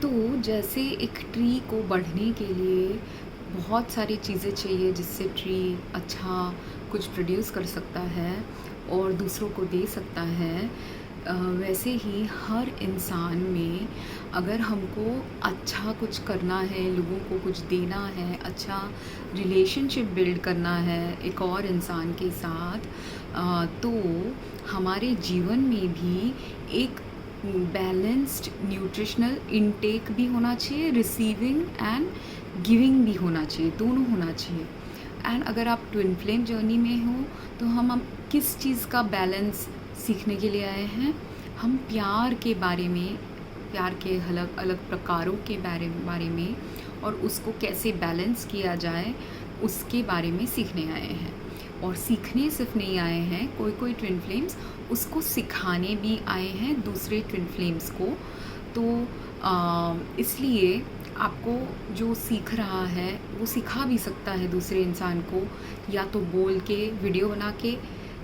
तो जैसे एक ट्री को बढ़ने के लिए बहुत सारी चीज़ें चाहिए जिससे ट्री अच्छा कुछ प्रोड्यूस कर सकता है और दूसरों को दे सकता है। वैसे ही हर इंसान में अगर हमको अच्छा कुछ करना है, लोगों को कुछ देना है, अच्छा रिलेशनशिप बिल्ड करना है एक और इंसान के साथ, तो हमारे जीवन में भी एक बैलेंस्ड न्यूट्रिशनल इनटेक भी होना चाहिए, रिसीविंग एंड गिविंग भी होना चाहिए, दोनों होना चाहिए। एंड अगर आप ट्विन फ्लेम जर्नी में हो तो हम किस चीज़ का बैलेंस सीखने के लिए आए हैं? हम प्यार के बारे में, प्यार के अलग अलग प्रकारों के बारे में और उसको कैसे बैलेंस किया जाए उसके बारे में सीखने आए हैं। और सीखने सिर्फ नहीं आए हैं, कोई कोई ट्विन फ्लेम्स उसको सिखाने भी आए हैं दूसरे ट्विन फ्लेम्स को। तो इसलिए आपको जो सीख रहा है वो सिखा भी सकता है दूसरे इंसान को, या तो बोल के, वीडियो बना के,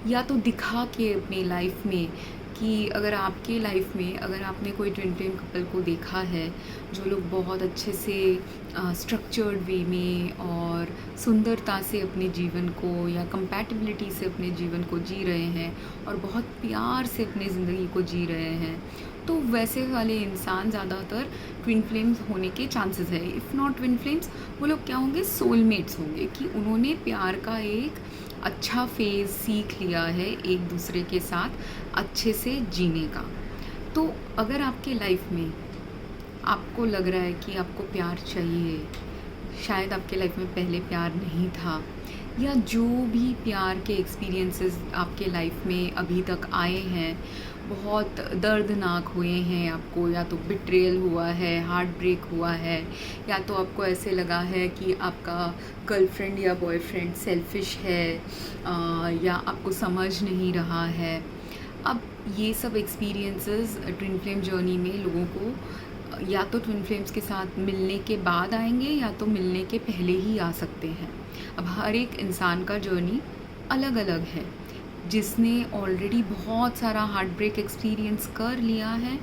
या तो दिखा के अपनी लाइफ में। कि अगर आपके लाइफ में अगर आपने कोई ट्विन फ्लेम कपल को देखा है जो लोग बहुत अच्छे से स्ट्रक्चर्ड वे में और सुंदरता से अपने जीवन को या कंपैटिबिलिटी से अपने जीवन को जी रहे हैं और बहुत प्यार से अपनी ज़िंदगी को जी रहे हैं, तो वैसे वाले इंसान ज़्यादातर ट्विन फ्लेम्स होने के चांसेस है। इफ़ नॉट ट्विन फ्लेम्स, वो लोग क्या होंगे, सोलमेट्स होंगे, कि उन्होंने प्यार का एक अच्छा फेज़ सीख लिया है एक दूसरे के साथ अच्छे से जीने का। तो अगर आपके लाइफ में आपको लग रहा है कि आपको प्यार चाहिए, शायद आपके लाइफ में पहले प्यार नहीं था, या जो भी प्यार के एक्सपीरियंसेस आपके लाइफ में अभी तक आए हैं बहुत दर्दनाक हुए हैं आपको, या तो बिट्रेयल हुआ है, हार्ट ब्रेक हुआ है, या तो आपको ऐसे लगा है कि आपका गर्लफ्रेंड या बॉयफ्रेंड सेल्फिश है, या आपको समझ नहीं रहा है। अब ये सब एक्सपीरियंसेस ट्विन फ्लेम जर्नी में लोगों को या तो ट्विन फ्लेम्स के साथ मिलने के बाद आएंगे या तो मिलने के पहले ही आ सकते हैं। अब हर एक इंसान का जर्नी अलग अलग है। जिसने ऑलरेडी बहुत सारा हार्ट ब्रेक एक्सपीरियंस कर लिया है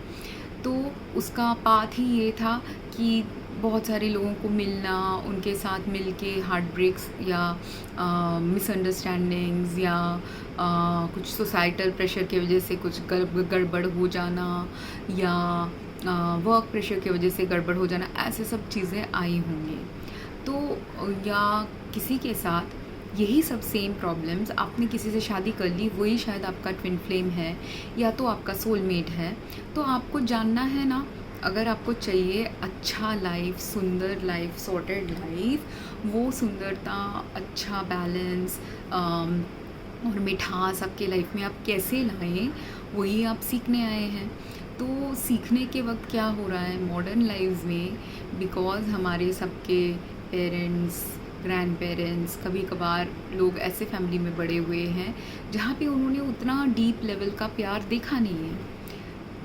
तो उसका पाथ ही ये था कि बहुत सारे लोगों को मिलना, उनके साथ मिल के हार्ट ब्रेक्स या मिसअंडरस्टैंडिंग्स या कुछ सोसाइटल प्रेशर की वजह से कुछ गड़बड़ हो जाना, या वर्क प्रेशर की वजह से गड़बड़ हो जाना, ऐसे सब चीज़ें आई होंगी। तो या किसी के साथ यही सब सेम प्रॉब्लम्स, आपने किसी से शादी कर ली, वही शायद आपका ट्विन फ्लेम है या तो आपका सोलमेट है। तो आपको जानना है ना, अगर आपको चाहिए अच्छा लाइफ, सुंदर लाइफ, सॉर्टेड लाइफ, वो सुंदरता, अच्छा बैलेंस और मिठास आपके लाइफ में आप कैसे लाएं, वही आप सीखने आए हैं। तो सीखने के वक्त क्या हो रहा है मॉडर्न लाइफ में, बिकॉज़ हमारे सबके पेरेंट्स, ग्रैंड पेरेंट्स, कभी कभार लोग ऐसे फैमिली में बड़े हुए हैं जहाँ पे उन्होंने उतना डीप लेवल का प्यार देखा नहीं है।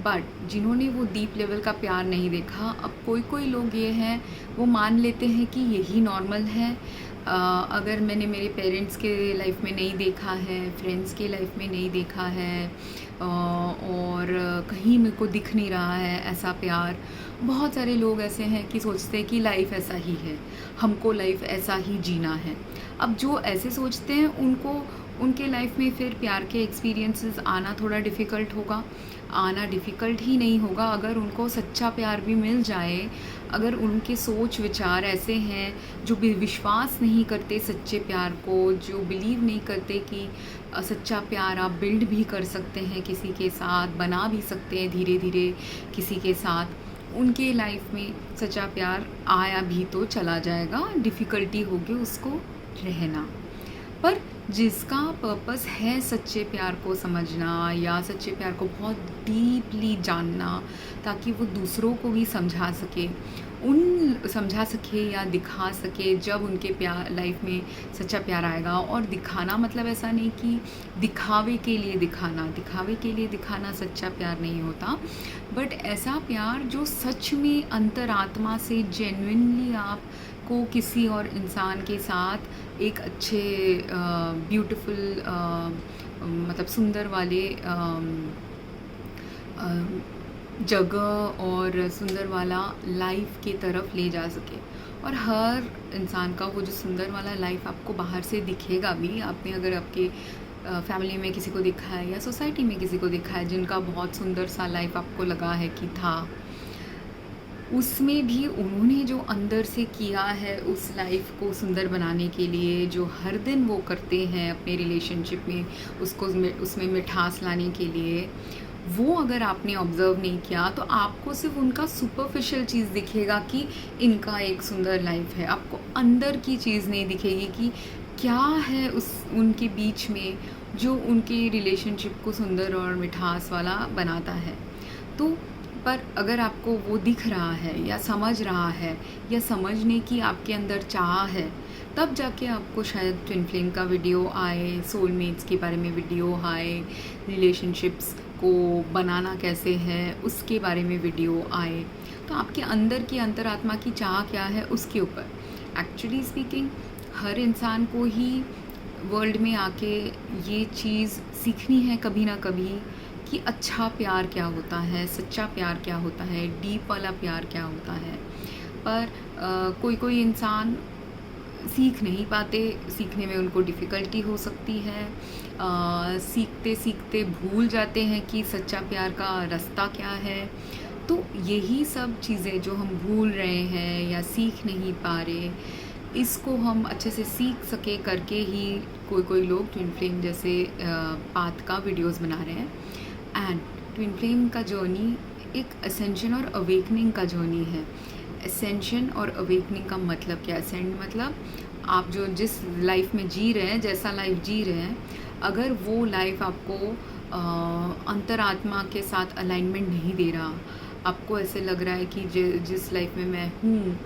बट जिन्होंने वो डीप लेवल का प्यार नहीं देखा, अब कोई कोई लोग ये हैं वो मान लेते हैं कि यही नॉर्मल है। अगर मैंने मेरे पेरेंट्स के लाइफ में नहीं देखा है, फ्रेंड्स के लाइफ में नहीं देखा है, और कहीं मेरे को दिख नहीं रहा है ऐसा प्यार। बहुत सारे लोग ऐसे हैं कि सोचते हैं कि लाइफ ऐसा ही है, हमको लाइफ ऐसा ही जीना है। अब जो ऐसे सोचते हैं उनको उनके लाइफ में फिर प्यार के एक्सपीरियंसेस आना थोड़ा डिफ़िकल्ट होगा। आना डिफ़िकल्ट ही नहीं होगा अगर उनको सच्चा प्यार भी मिल जाए, अगर उनके सोच विचार ऐसे हैं जो भी विश्वास नहीं करते सच्चे प्यार को, जो बिलीव नहीं करते कि सच्चा प्यार आप बिल्ड भी कर सकते हैं, किसी के साथ बना भी सकते हैं धीरे धीरे किसी के साथ, उनके लाइफ में सच्चा प्यार आया भी तो चला जाएगा, डिफ़िकल्टी होगी उसको रहना। पर जिसका पर्पस है सच्चे प्यार को समझना या सच्चे प्यार को बहुत डीपली जानना, ताकि वो दूसरों को भी समझा सके या दिखा सके जब उनके प्यार लाइफ में सच्चा प्यार आएगा। और दिखाना मतलब ऐसा नहीं कि दिखावे के लिए दिखाना सच्चा प्यार नहीं होता, बट ऐसा प्यार जो सच में अंतरात्मा से जेन्युइनली आप को किसी और इंसान के साथ एक अच्छे ब्यूटीफुल मतलब सुंदर वाले जगह और सुंदर वाला लाइफ की तरफ ले जा सके। और हर इंसान का वो जो सुंदर वाला लाइफ आपको बाहर से दिखेगा भी, आपने अगर आपके फैमिली में किसी को देखा है या सोसाइटी में किसी को देखा है जिनका बहुत सुंदर सा लाइफ आपको लगा है कि था, उसमें भी उन्होंने जो अंदर से किया है उस लाइफ को सुंदर बनाने के लिए, जो हर दिन वो करते हैं अपने रिलेशनशिप में, उसको उसमें मिठास लाने के लिए, वो अगर आपने ऑब्ज़र्व नहीं किया तो आपको सिर्फ उनका सुपरफिशियल चीज़ दिखेगा कि इनका एक सुंदर लाइफ है। आपको अंदर की चीज़ नहीं दिखेगी कि क्या है उस उनके बीच में जो उनके रिलेशनशिप को सुंदर और मिठास वाला बनाता है। तो पर अगर आपको वो दिख रहा है या समझ रहा है या समझने की आपके अंदर चाह है, तब जाके आपको शायद ट्विन फ्लेम का वीडियो आए, सोलमेट्स के बारे में वीडियो आए, रिलेशनशिप्स को बनाना कैसे है उसके बारे में वीडियो आए। तो आपके अंदर की अंतरात्मा की चाह क्या है उसके ऊपर एक्चुअली स्पीकिंग हर इंसान को ही वर्ल्ड में आके ये चीज़ सीखनी है कभी ना कभी कि अच्छा प्यार क्या होता है, सच्चा प्यार क्या होता है, डीप वाला प्यार क्या होता है। पर कोई कोई इंसान सीख नहीं पाते, सीखने में उनको डिफ़िकल्टी हो सकती है। सीखते सीखते भूल जाते हैं कि सच्चा प्यार का रास्ता क्या है। तो यही सब चीज़ें जो हम भूल रहे हैं या सीख नहीं पा रहे, इसको हम अच्छे से सीख सके करके ही कोई कोई लोग ट्विन फ्लेम जैसे पाथ का वीडियोस बना रहे हैं। एंड ट्विन फ्लेम का जर्नी एक असेंशन और अवेकनिंग का जर्नी है। असेंशन और अवेकनिंग का मतलब क्या है? असेंड मतलब आप जो जिस लाइफ में जी रहे हैं, जैसा लाइफ जी रहे हैं, अगर वो लाइफ आपको अंतरात्मा के साथ अलाइनमेंट नहीं दे रहा, आपको ऐसे लग रहा है कि जिस लाइफ में मैं हूँ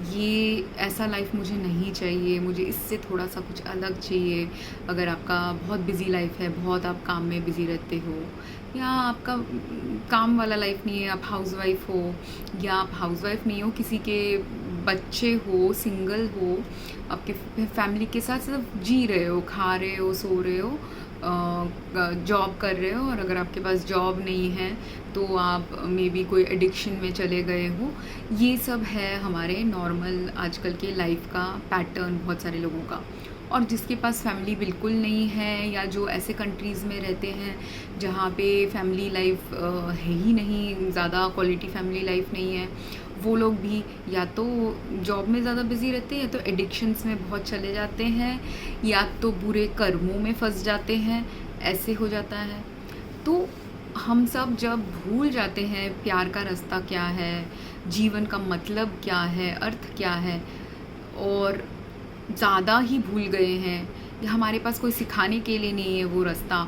ये ऐसा लाइफ मुझे नहीं चाहिए, मुझे इससे थोड़ा सा कुछ अलग चाहिए। अगर आपका बहुत बिज़ी लाइफ है, बहुत आप काम में बिज़ी रहते हो, या आपका काम वाला लाइफ नहीं है, आप हाउसवाइफ हो, या आप हाउसवाइफ नहीं हो, किसी के बच्चे हो, सिंगल हो, आपके फैमिली के साथ सिर्फ जी रहे हो, खा रहे हो, सो रहे हो, जॉब कर रहे हो, और अगर आपके पास जॉब नहीं है तो आप मे बी कोई एडिक्शन में चले गए हो। ये सब है हमारे नॉर्मल आजकल के लाइफ का पैटर्न बहुत सारे लोगों का। और जिसके पास फैमिली बिल्कुल नहीं है, या जो ऐसे कंट्रीज़ में रहते हैं जहाँ पे फैमिली लाइफ है ही नहीं, ज़्यादा क्वालिटी फैमिली लाइफ नहीं है, वो लोग भी या तो जॉब में ज़्यादा बिज़ी रहते हैं, या तो एडिक्शंस में बहुत चले जाते हैं, या तो बुरे कर्मों में फंस जाते हैं, ऐसे हो जाता है। तो हम सब जब भूल जाते हैं प्यार का रास्ता क्या है, जीवन का मतलब क्या है, अर्थ क्या है, और ज़्यादा ही भूल गए हैं, या हमारे पास कोई सिखाने के लिए नहीं है वो रास्ता,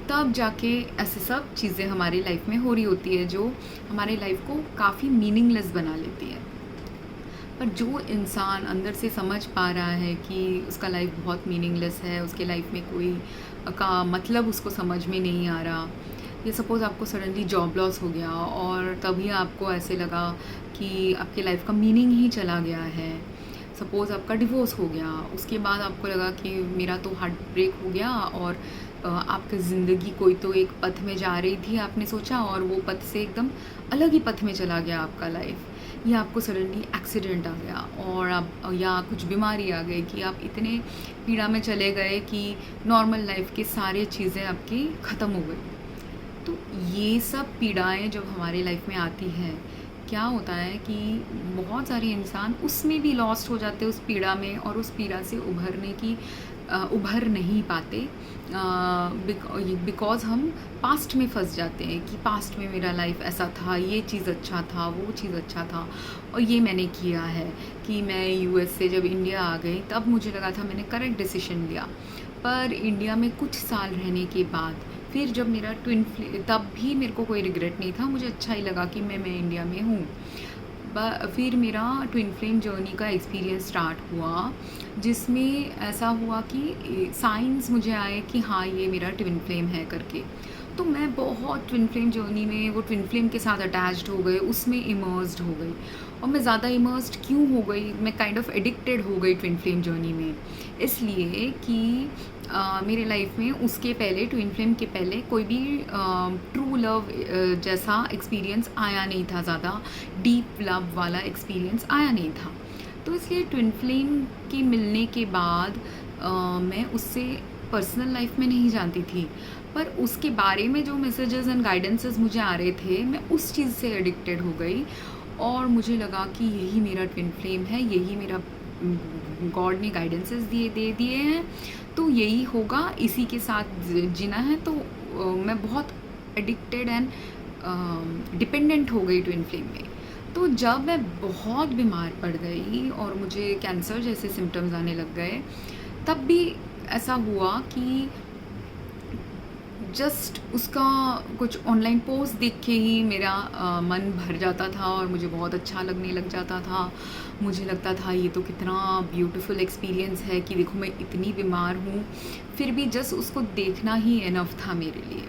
तब जाके ऐसे सब चीज़ें हमारी लाइफ में हो रही होती है जो हमारे लाइफ को काफ़ी मीनिंगलेस बना लेती है। पर जो इंसान अंदर से समझ पा रहा है कि उसका लाइफ बहुत मीनिंगलेस है, उसके लाइफ में कोई का मतलब उसको समझ में नहीं आ रहा, या सपोज़ आपको सडनली जॉब लॉस हो गया और तभी आपको ऐसे लगा कि आपके लाइफ का मीनिंग ही चला गया है। सपोज़ आपका डिवोर्स हो गया, उसके बाद आपको लगा कि मेरा तो हार्ट ब्रेक हो गया, और आपकी ज़िंदगी कोई तो एक पथ में जा रही थी आपने सोचा, और वो पथ से एकदम अलग ही पथ में चला गया आपका लाइफ, या आपको सडनली एक्सीडेंट आ गया, और आप या कुछ बीमारी आ गई कि आप इतने पीड़ा में चले गए कि नॉर्मल लाइफ की सारी चीज़ें आपकी ख़त्म हो गई। तो ये सब पीड़ाएं जब हमारे लाइफ में आती हैं, क्या होता है कि बहुत सारे इंसान उसमें भी लॉस्ट हो जाते हैं उस पीड़ा में, और उस पीड़ा से उभर नहीं पाते, बिकॉज़ हम पास्ट में फंस जाते हैं कि पास्ट में मेरा लाइफ ऐसा था, ये चीज़ अच्छा था, वो चीज़ अच्छा था, और ये मैंने किया है कि मैं यूएस से जब इंडिया आ गई तब मुझे लगा था मैंने करेक्ट डिसीजन लिया। पर इंडिया में कुछ साल रहने के बाद फिर जब मेरा तब भी मेरे को कोई रिग्रेट नहीं था, मुझे अच्छा ही लगा कि मैं इंडिया में हूँ। फिर मेरा ट्विन फ्लेम जर्नी का एक्सपीरियंस स्टार्ट हुआ, जिसमें ऐसा हुआ कि साइंस मुझे आए कि हाँ ये मेरा ट्विन फ्लेम है करके। तो मैं बहुत ट्विन फ्लेम जर्नी में वो ट्विन फ्लेम के साथ अटैच्ड हो गई, उसमें इमर्स्ड हो गई। और मैं ज़्यादा इमर्स्ड क्यों हो गई, मैं काइंड ऑफ एडिक्टेड हो गई ट्विन फ्लेम जर्नी में, इसलिए कि मेरे लाइफ में उसके पहले, ट्विन फ्लेम के पहले कोई भी ट्रू लव जैसा एक्सपीरियंस आया नहीं था, ज़्यादा डीप लव वाला एक्सपीरियंस आया नहीं था। तो इसलिए ट्विन फ्लेम के मिलने के बाद मैं उससे पर्सनल लाइफ में नहीं जानती थी, पर उसके बारे में जो मैसेजेस एंड गाइडेंसेस मुझे आ रहे थे, मैं उस चीज़ से एडिक्टेड हो गई। और मुझे लगा कि यही मेरा ट्विन फ्लेम है, यही मेरा गॉड ने गाइडेंसेस दे दिए हैं, तो यही होगा, इसी के साथ जीना है। तो मैं बहुत एडिक्टेड एंड डिपेंडेंट हो गई ट्विन फ्लेम में। तो जब मैं बहुत बीमार पड़ गई और मुझे कैंसर जैसे सिम्टम्स आने लग गए, तब भी ऐसा हुआ कि जस्ट उसका कुछ ऑनलाइन पोस्ट देख के ही मेरा मन भर जाता था और मुझे बहुत अच्छा लगने लग जाता था। मुझे लगता था ये तो कितना ब्यूटीफुल एक्सपीरियंस है कि देखो मैं इतनी बीमार हूँ, फिर भी जस्ट उसको देखना ही इनफ था मेरे लिए।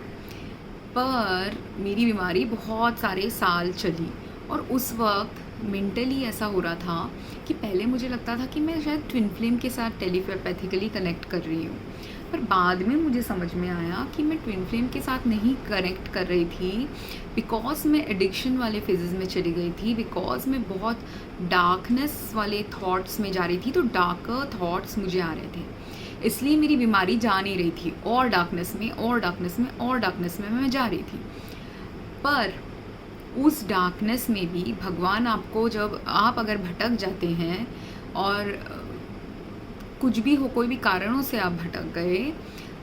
पर मेरी बीमारी बहुत सारे साल चली और उस वक्त मेंटली ऐसा हो रहा था कि पहले मुझे लगता था कि मैं शायद ट्विन फ्लेम के साथ टेलीपैथिकली कनेक्ट कर रही हूँ, पर बाद में मुझे समझ में आया कि मैं ट्विन फ्लेम के साथ नहीं कनेक्ट कर रही थी, बिकॉज मैं एडिक्शन वाले फेजेस में चली गई थी, बिकॉज मैं बहुत डार्कनेस वाले थॉट्स में जा रही थी। तो डार्कर थॉट्स मुझे आ रहे थे, इसलिए मेरी बीमारी जा नहीं रही थी, और डार्कनेस में और डार्कनेस में और डार्कनेस में मैं जा रही थी। पर उस डार्कनेस में भी भगवान आपको, जब आप अगर भटक जाते हैं और कुछ भी हो, कोई भी कारणों से आप भटक गए,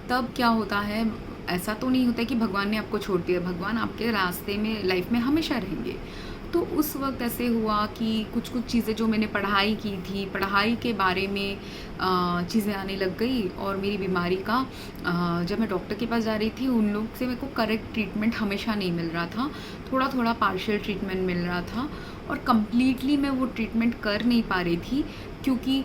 तब क्या होता है, ऐसा तो नहीं होता कि भगवान ने आपको छोड़ दिया, भगवान आपके रास्ते में लाइफ में हमेशा रहेंगे। तो उस वक्त ऐसे हुआ कि कुछ कुछ चीज़ें जो मैंने पढ़ाई की थी, पढ़ाई के बारे में चीज़ें आने लग गई, और मेरी बीमारी का जब मैं डॉक्टर के पास जा रही थी, उन लोग से मेरे को करेक्ट ट्रीटमेंट हमेशा नहीं मिल रहा था, थोड़ा थोड़ा पार्शियल ट्रीटमेंट मिल रहा था, और कम्प्लीटली मैं वो ट्रीटमेंट कर नहीं पा रही थी। क्योंकि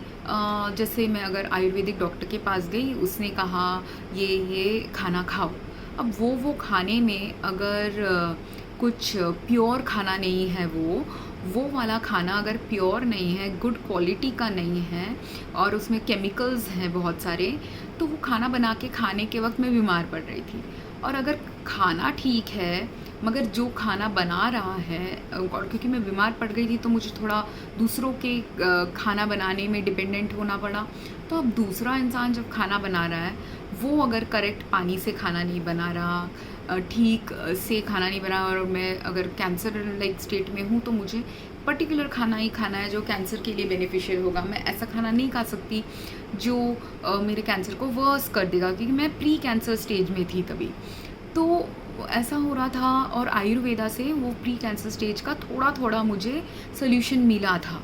जैसे मैं अगर आयुर्वेदिक डॉक्टर के पास गई, उसने कहा ये खाना खाओ। अब वो खाने में अगर कुछ प्योर खाना नहीं है, वो वाला खाना अगर प्योर नहीं है, गुड क्वालिटी का नहीं है, और उसमें केमिकल्स हैं बहुत सारे, तो वो खाना बना के खाने के वक्त मैं बीमार पड़ रही थी। और अगर खाना ठीक है, मगर जो खाना बना रहा है, और क्योंकि मैं बीमार पड़ गई थी तो मुझे थोड़ा दूसरों के खाना बनाने में डिपेंडेंट होना पड़ा। तो अब दूसरा इंसान जब खाना बना रहा है, वो अगर करेक्ट पानी से खाना नहीं बना रहा, ठीक से खाना नहीं बना, और मैं अगर कैंसर लाइक स्टेट में हूँ, तो मुझे पर्टिकुलर खाना ही खाना है जो कैंसर के लिए बेनिफिशियल होगा। मैं ऐसा खाना नहीं खा सकती जो मेरे कैंसर को वर्स कर देगा, क्योंकि मैं प्री कैंसर स्टेज में थी तभी। तो ऐसा हो रहा था, और आयुर्वेदा से वो प्री कैंसर स्टेज का थोड़ा थोड़ा मुझे सोल्यूशन मिला था।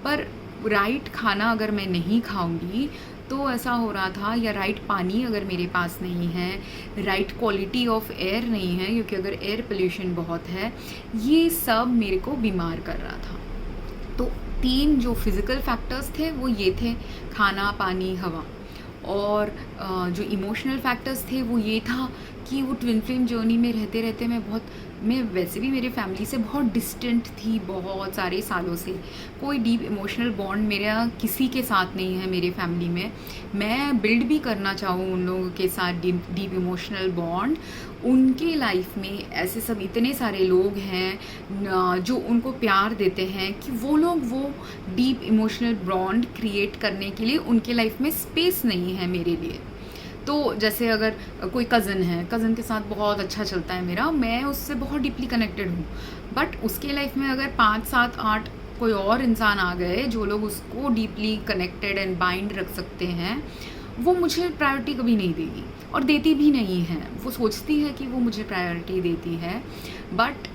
पर राइट खाना अगर मैं नहीं खाऊंगी तो ऐसा हो रहा था, या राइट पानी अगर मेरे पास नहीं है, राइट क्वालिटी ऑफ एयर नहीं है, क्योंकि अगर एयर पोल्यूशन बहुत है, ये सब मेरे को बीमार कर रहा था। तो 3 जो फिज़िकल फैक्टर्स थे वो ये थे, खाना, पानी, हवा। और जो इमोशनल फैक्टर्स थे वो ये था कि वो ट्विन फ्लेम जर्नी में रहते रहते मैं वैसे भी मेरे फैमिली से बहुत डिस्टेंट थी, बहुत सारे सालों से। कोई डीप इमोशनल बॉन्ड मेरा किसी के साथ नहीं है मेरे फैमिली में। मैं बिल्ड भी करना चाहूँ उन लोगों के साथ डीप इमोशनल बॉन्ड, उनके लाइफ में ऐसे सब इतने सारे लोग हैं जो उनको प्यार देते हैं कि वो लोग वो डीप इमोशनल बॉन्ड क्रिएट करने के लिए उनके लाइफ में स्पेस नहीं है मेरे लिए। तो जैसे अगर कोई कज़न है, कज़न के साथ बहुत अच्छा चलता है मेरा, मैं उससे बहुत डीपली कनेक्टेड हूँ, बट उसके लाइफ में अगर 5, 7, 8 कोई और इंसान आ गए जो लोग उसको डीपली कनेक्टेड एंड बाइंड रख सकते हैं, वो मुझे प्रायोरिटी कभी नहीं देगी, और देती भी नहीं है। वो सोचती है कि वो मुझे प्रायोरिटी देती है, बट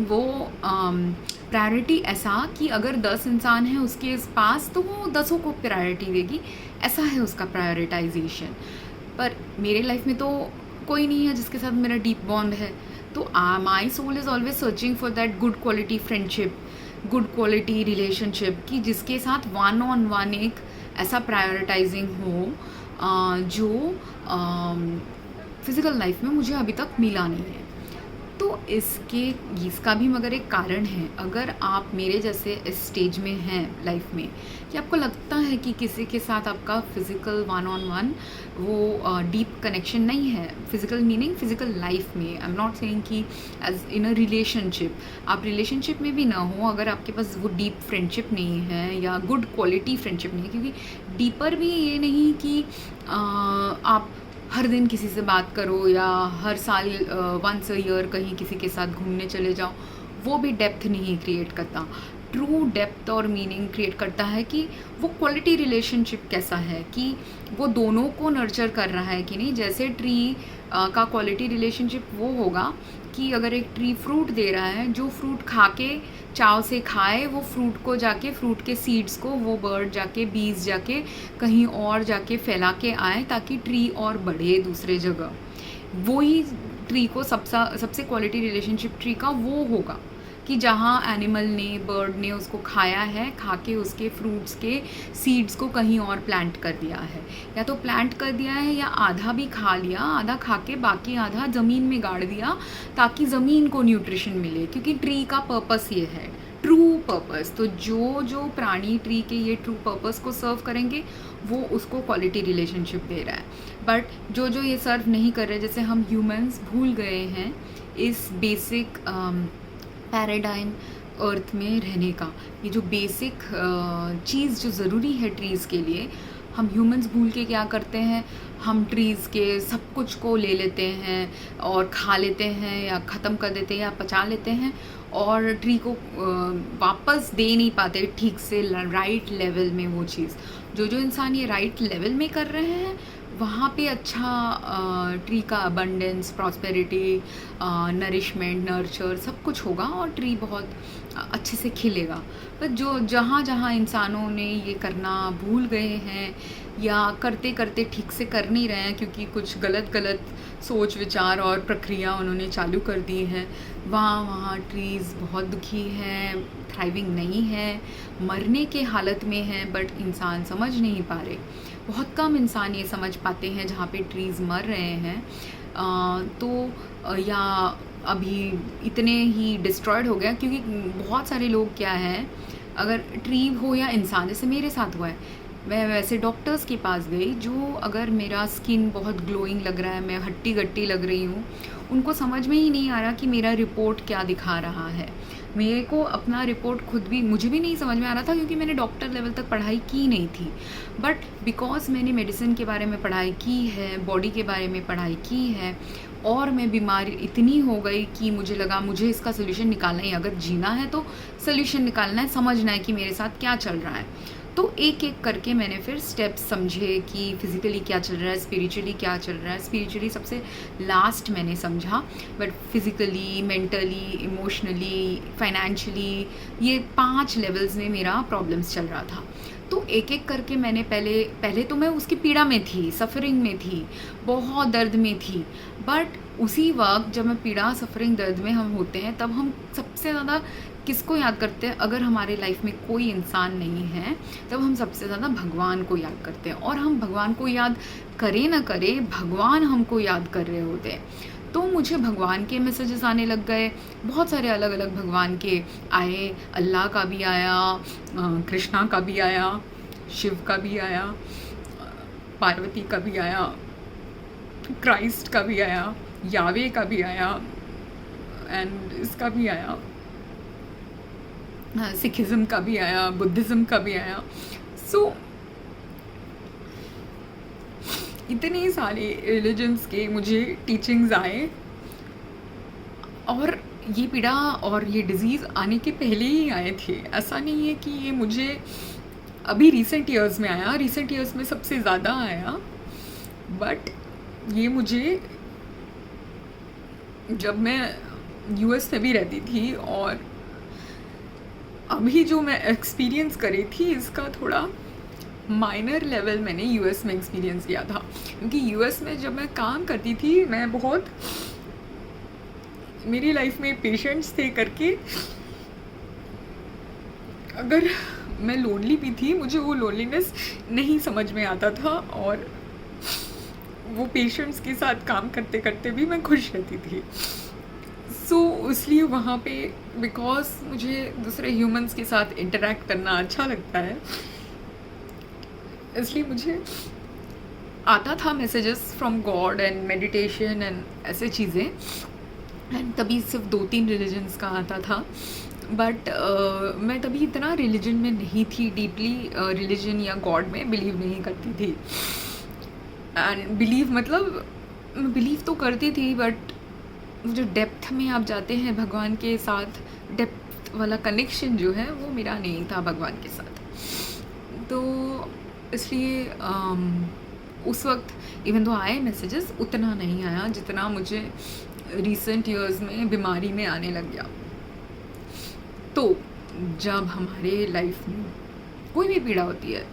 वो प्रायोरिटी ऐसा कि अगर 10 इंसान हैं उसके पास, तो वो 10 को प्रायोरिटी देगी, ऐसा है उसका प्रायोरिटाइजेशन। पर मेरे लाइफ में तो कोई नहीं है जिसके साथ मेरा डीप बॉन्ड है। तो my soul is always searching for that good quality friendship, good quality relationship, कि जिसके साथ 1-on-1 एक ऐसा प्रायोरिटाइजिंग हो जो फिज़िकल लाइफ में मुझे अभी तक मिला नहीं है। तो इसका भी मगर एक कारण है। अगर आप मेरे जैसे इस स्टेज में हैं लाइफ में कि आपको लगता है कि किसी के साथ आपका फिज़िकल वन ऑन वन वो डीप कनेक्शन नहीं है, फिज़िकल मीनिंग फिज़िकल लाइफ में, आई एम नॉट सेइंग कि एज इन अ रिलेशनशिप, आप रिलेशनशिप में भी ना हो, अगर आपके पास वो डीप फ्रेंडशिप नहीं है या गुड क्वालिटी फ्रेंडशिप नहीं है, क्योंकि डीपर भी ये नहीं कि आप हर दिन किसी से बात करो या हर साल वंस अ ईयर कहीं किसी के साथ घूमने चले जाओ, वो भी डेप्थ नहीं क्रिएट करता। ट्रू डेप्थ और मीनिंग क्रिएट करता है कि वो क्वालिटी रिलेशनशिप कैसा है, कि वो दोनों को नर्चर कर रहा है कि नहीं। जैसे ट्री का क्वालिटी रिलेशनशिप वो होगा कि अगर एक ट्री फ्रूट दे रहा है, जो फ्रूट खा के चाव से खाए, वो फ्रूट को जाके, फ्रूट के सीड्स को वो बर्ड जाके, बीज जाके कहीं और जाके फैला के आए ताकि ट्री और बढ़े दूसरे जगह। वो ही ट्री को सबसे क्वालिटी रिलेशनशिप ट्री का वो होगा कि जहाँ एनिमल ने, बर्ड ने उसको खाया है, खा के उसके फ्रूट्स के सीड्स को कहीं और प्लांट कर दिया है, या तो प्लांट कर दिया है या आधा भी खा लिया, आधा खा के बाकी आधा ज़मीन में गाड़ दिया ताकि ज़मीन को न्यूट्रिशन मिले, क्योंकि ट्री का पर्पस ये है, ट्रू पर्पस। तो जो प्राणी ट्री के ये ट्रू पर्पस को सर्व करेंगे वो उसको क्वालिटी रिलेशनशिप दे रहा है। बट जो ये सर्व नहीं कर रहे, जैसे हम ह्यूमंस भूल गए हैं इस बेसिक पैराडाइम अर्थ में रहने का, ये जो बेसिक चीज़ जो ज़रूरी है ट्रीज़ के लिए, हम ह्यूमंस भूल के क्या करते हैं, हम ट्रीज़ के सब कुछ को ले लेते हैं और खा लेते हैं या ख़त्म कर देते हैं या पचा लेते हैं, और ट्री को वापस दे नहीं पाते ठीक से राइट लेवल में वो चीज़। जो इंसान ये राइट लेवल में कर रहे हैं, वहाँ पे अच्छा ट्री का अबंडेंस, प्रॉस्पेरिटी, नरिशमेंट, नर्चर सब कुछ होगा और ट्री बहुत अच्छे से खिलेगा। पर जो जहाँ इंसानों ने ये करना भूल गए हैं या करते करते ठीक से कर नहीं रहे हैं, क्योंकि कुछ गलत सोच विचार और प्रक्रिया उन्होंने चालू कर दी है, वहाँ ट्रीज़ बहुत दुखी हैं, थ्राइविंग नहीं है, मरने के हालत में हैं। बट इंसान समझ नहीं पा रहे, बहुत कम इंसान ये समझ पाते हैं जहाँ पे ट्रीज़ मर रहे हैं। या अभी इतने ही डिस्ट्रॉयड हो गया, क्योंकि बहुत सारे लोग क्या है, अगर ट्री हो या इंसान, जैसे मेरे साथ हुआ है, मैं वैसे डॉक्टर्स के पास गई, जो अगर मेरा स्किन बहुत ग्लोइंग लग रहा है, मैं हट्टी गट्टी लग रही हूँ, उनको समझ में ही नहीं आ रहा कि मेरा रिपोर्ट क्या दिखा रहा है। मेरे को अपना रिपोर्ट मुझे भी नहीं समझ में आ रहा था, क्योंकि मैंने डॉक्टर लेवल तक पढ़ाई की नहीं थी। बट बिकॉज मैंने मेडिसिन के बारे में पढ़ाई की है, बॉडी के बारे में पढ़ाई की है, और मैं बीमार इतनी हो गई कि मुझे लगा मुझे इसका सोल्यूशन निकालना ही, अगर जीना है तो सोल्यूशन निकालना है, समझना है कि मेरे साथ क्या चल रहा है। तो एक एक करके मैंने फिर स्टेप्स समझे कि फिज़िकली क्या चल रहा है, स्पिरिचुअली क्या चल रहा है। स्पिरिचुअली सबसे लास्ट मैंने समझा, but physically, mentally, emotionally, financially, ये 5 लेवल्स में मेरा प्रॉब्लम्स चल रहा था। तो एक एक करके मैंने पहले तो मैं उसकी पीड़ा में थी, सफ़रिंग में थी, बहुत दर्द में थी। बट उसी वक्त जब मैं पीड़ा, सफ़रिंग, दर्द में हम होते हैं, तब हम सबसे ज़्यादा किसको याद करते हैं? अगर हमारे लाइफ में कोई इंसान नहीं है, तब हम सबसे ज़्यादा भगवान को याद करते हैं। और हम भगवान को याद करें ना करें, भगवान हमको याद कर रहे होते हैं। तो मुझे भगवान के मैसेजेस आने लग गए, बहुत सारे अलग अलग भगवान के आए। अल्लाह का भी आया, कृष्णा का भी आया, शिव का भी आया, पार्वती का भी आया, क्राइस्ट का भी आया, यावे का भी आया, एंड इसका भी आया, सिखिज़्म का भी आया, बुद्धिज़्म का भी आया। सो इतने सारे रिलीजन्स के मुझे टीचिंग्स आए, और ये पीड़ा और ये डिज़ीज़ आने के पहले ही आए थे। ऐसा नहीं है कि ये मुझे अभी रिसेंट ईयर्स में आया, रिसेंट ईयर्स में सबसे ज़्यादा आया। बट ये मुझे, जब मैं यूएस में भी रहती थी, और अभी जो मैं एक्सपीरियंस करी थी, इसका थोड़ा माइनर लेवल मैंने यूएस में एक्सपीरियंस किया था। क्योंकि यूएस में जब मैं काम करती थी, मैं बहुत, मेरी लाइफ में पेशेंट्स थे करके, अगर मैं लोनली भी थी, मुझे वो लोनलीनेस नहीं समझ में आता था, और वो पेशेंट्स के साथ काम करते करते भी मैं खुश रहती थी। इसलिए वहाँ पे बिकॉज मुझे दूसरे ह्यूमंस के साथ इंटरेक्ट करना अच्छा लगता है, इसलिए मुझे आता था messages from God and meditation and ऐसे चीज़ें। एंड तभी सिर्फ 2-3 रिलीजन्स का आता था, बट मैं तभी इतना रिलीजन में नहीं थी, डीपली रिलीजन या गॉड में बिलीव नहीं करती थी। एंड बिलीव मतलब बिलीव तो करती थी, बट जो डेप्थ में आप जाते हैं भगवान के साथ, डेप्थ वाला कनेक्शन जो है वो मेरा नहीं था भगवान के साथ। तो इसलिए उस वक्त इवन तो आए मैसेजेस, उतना नहीं आया जितना मुझे रिसेंट ईयर्स में बीमारी में आने लग गया। तो जब हमारे लाइफ में कोई भी पीड़ा होती है,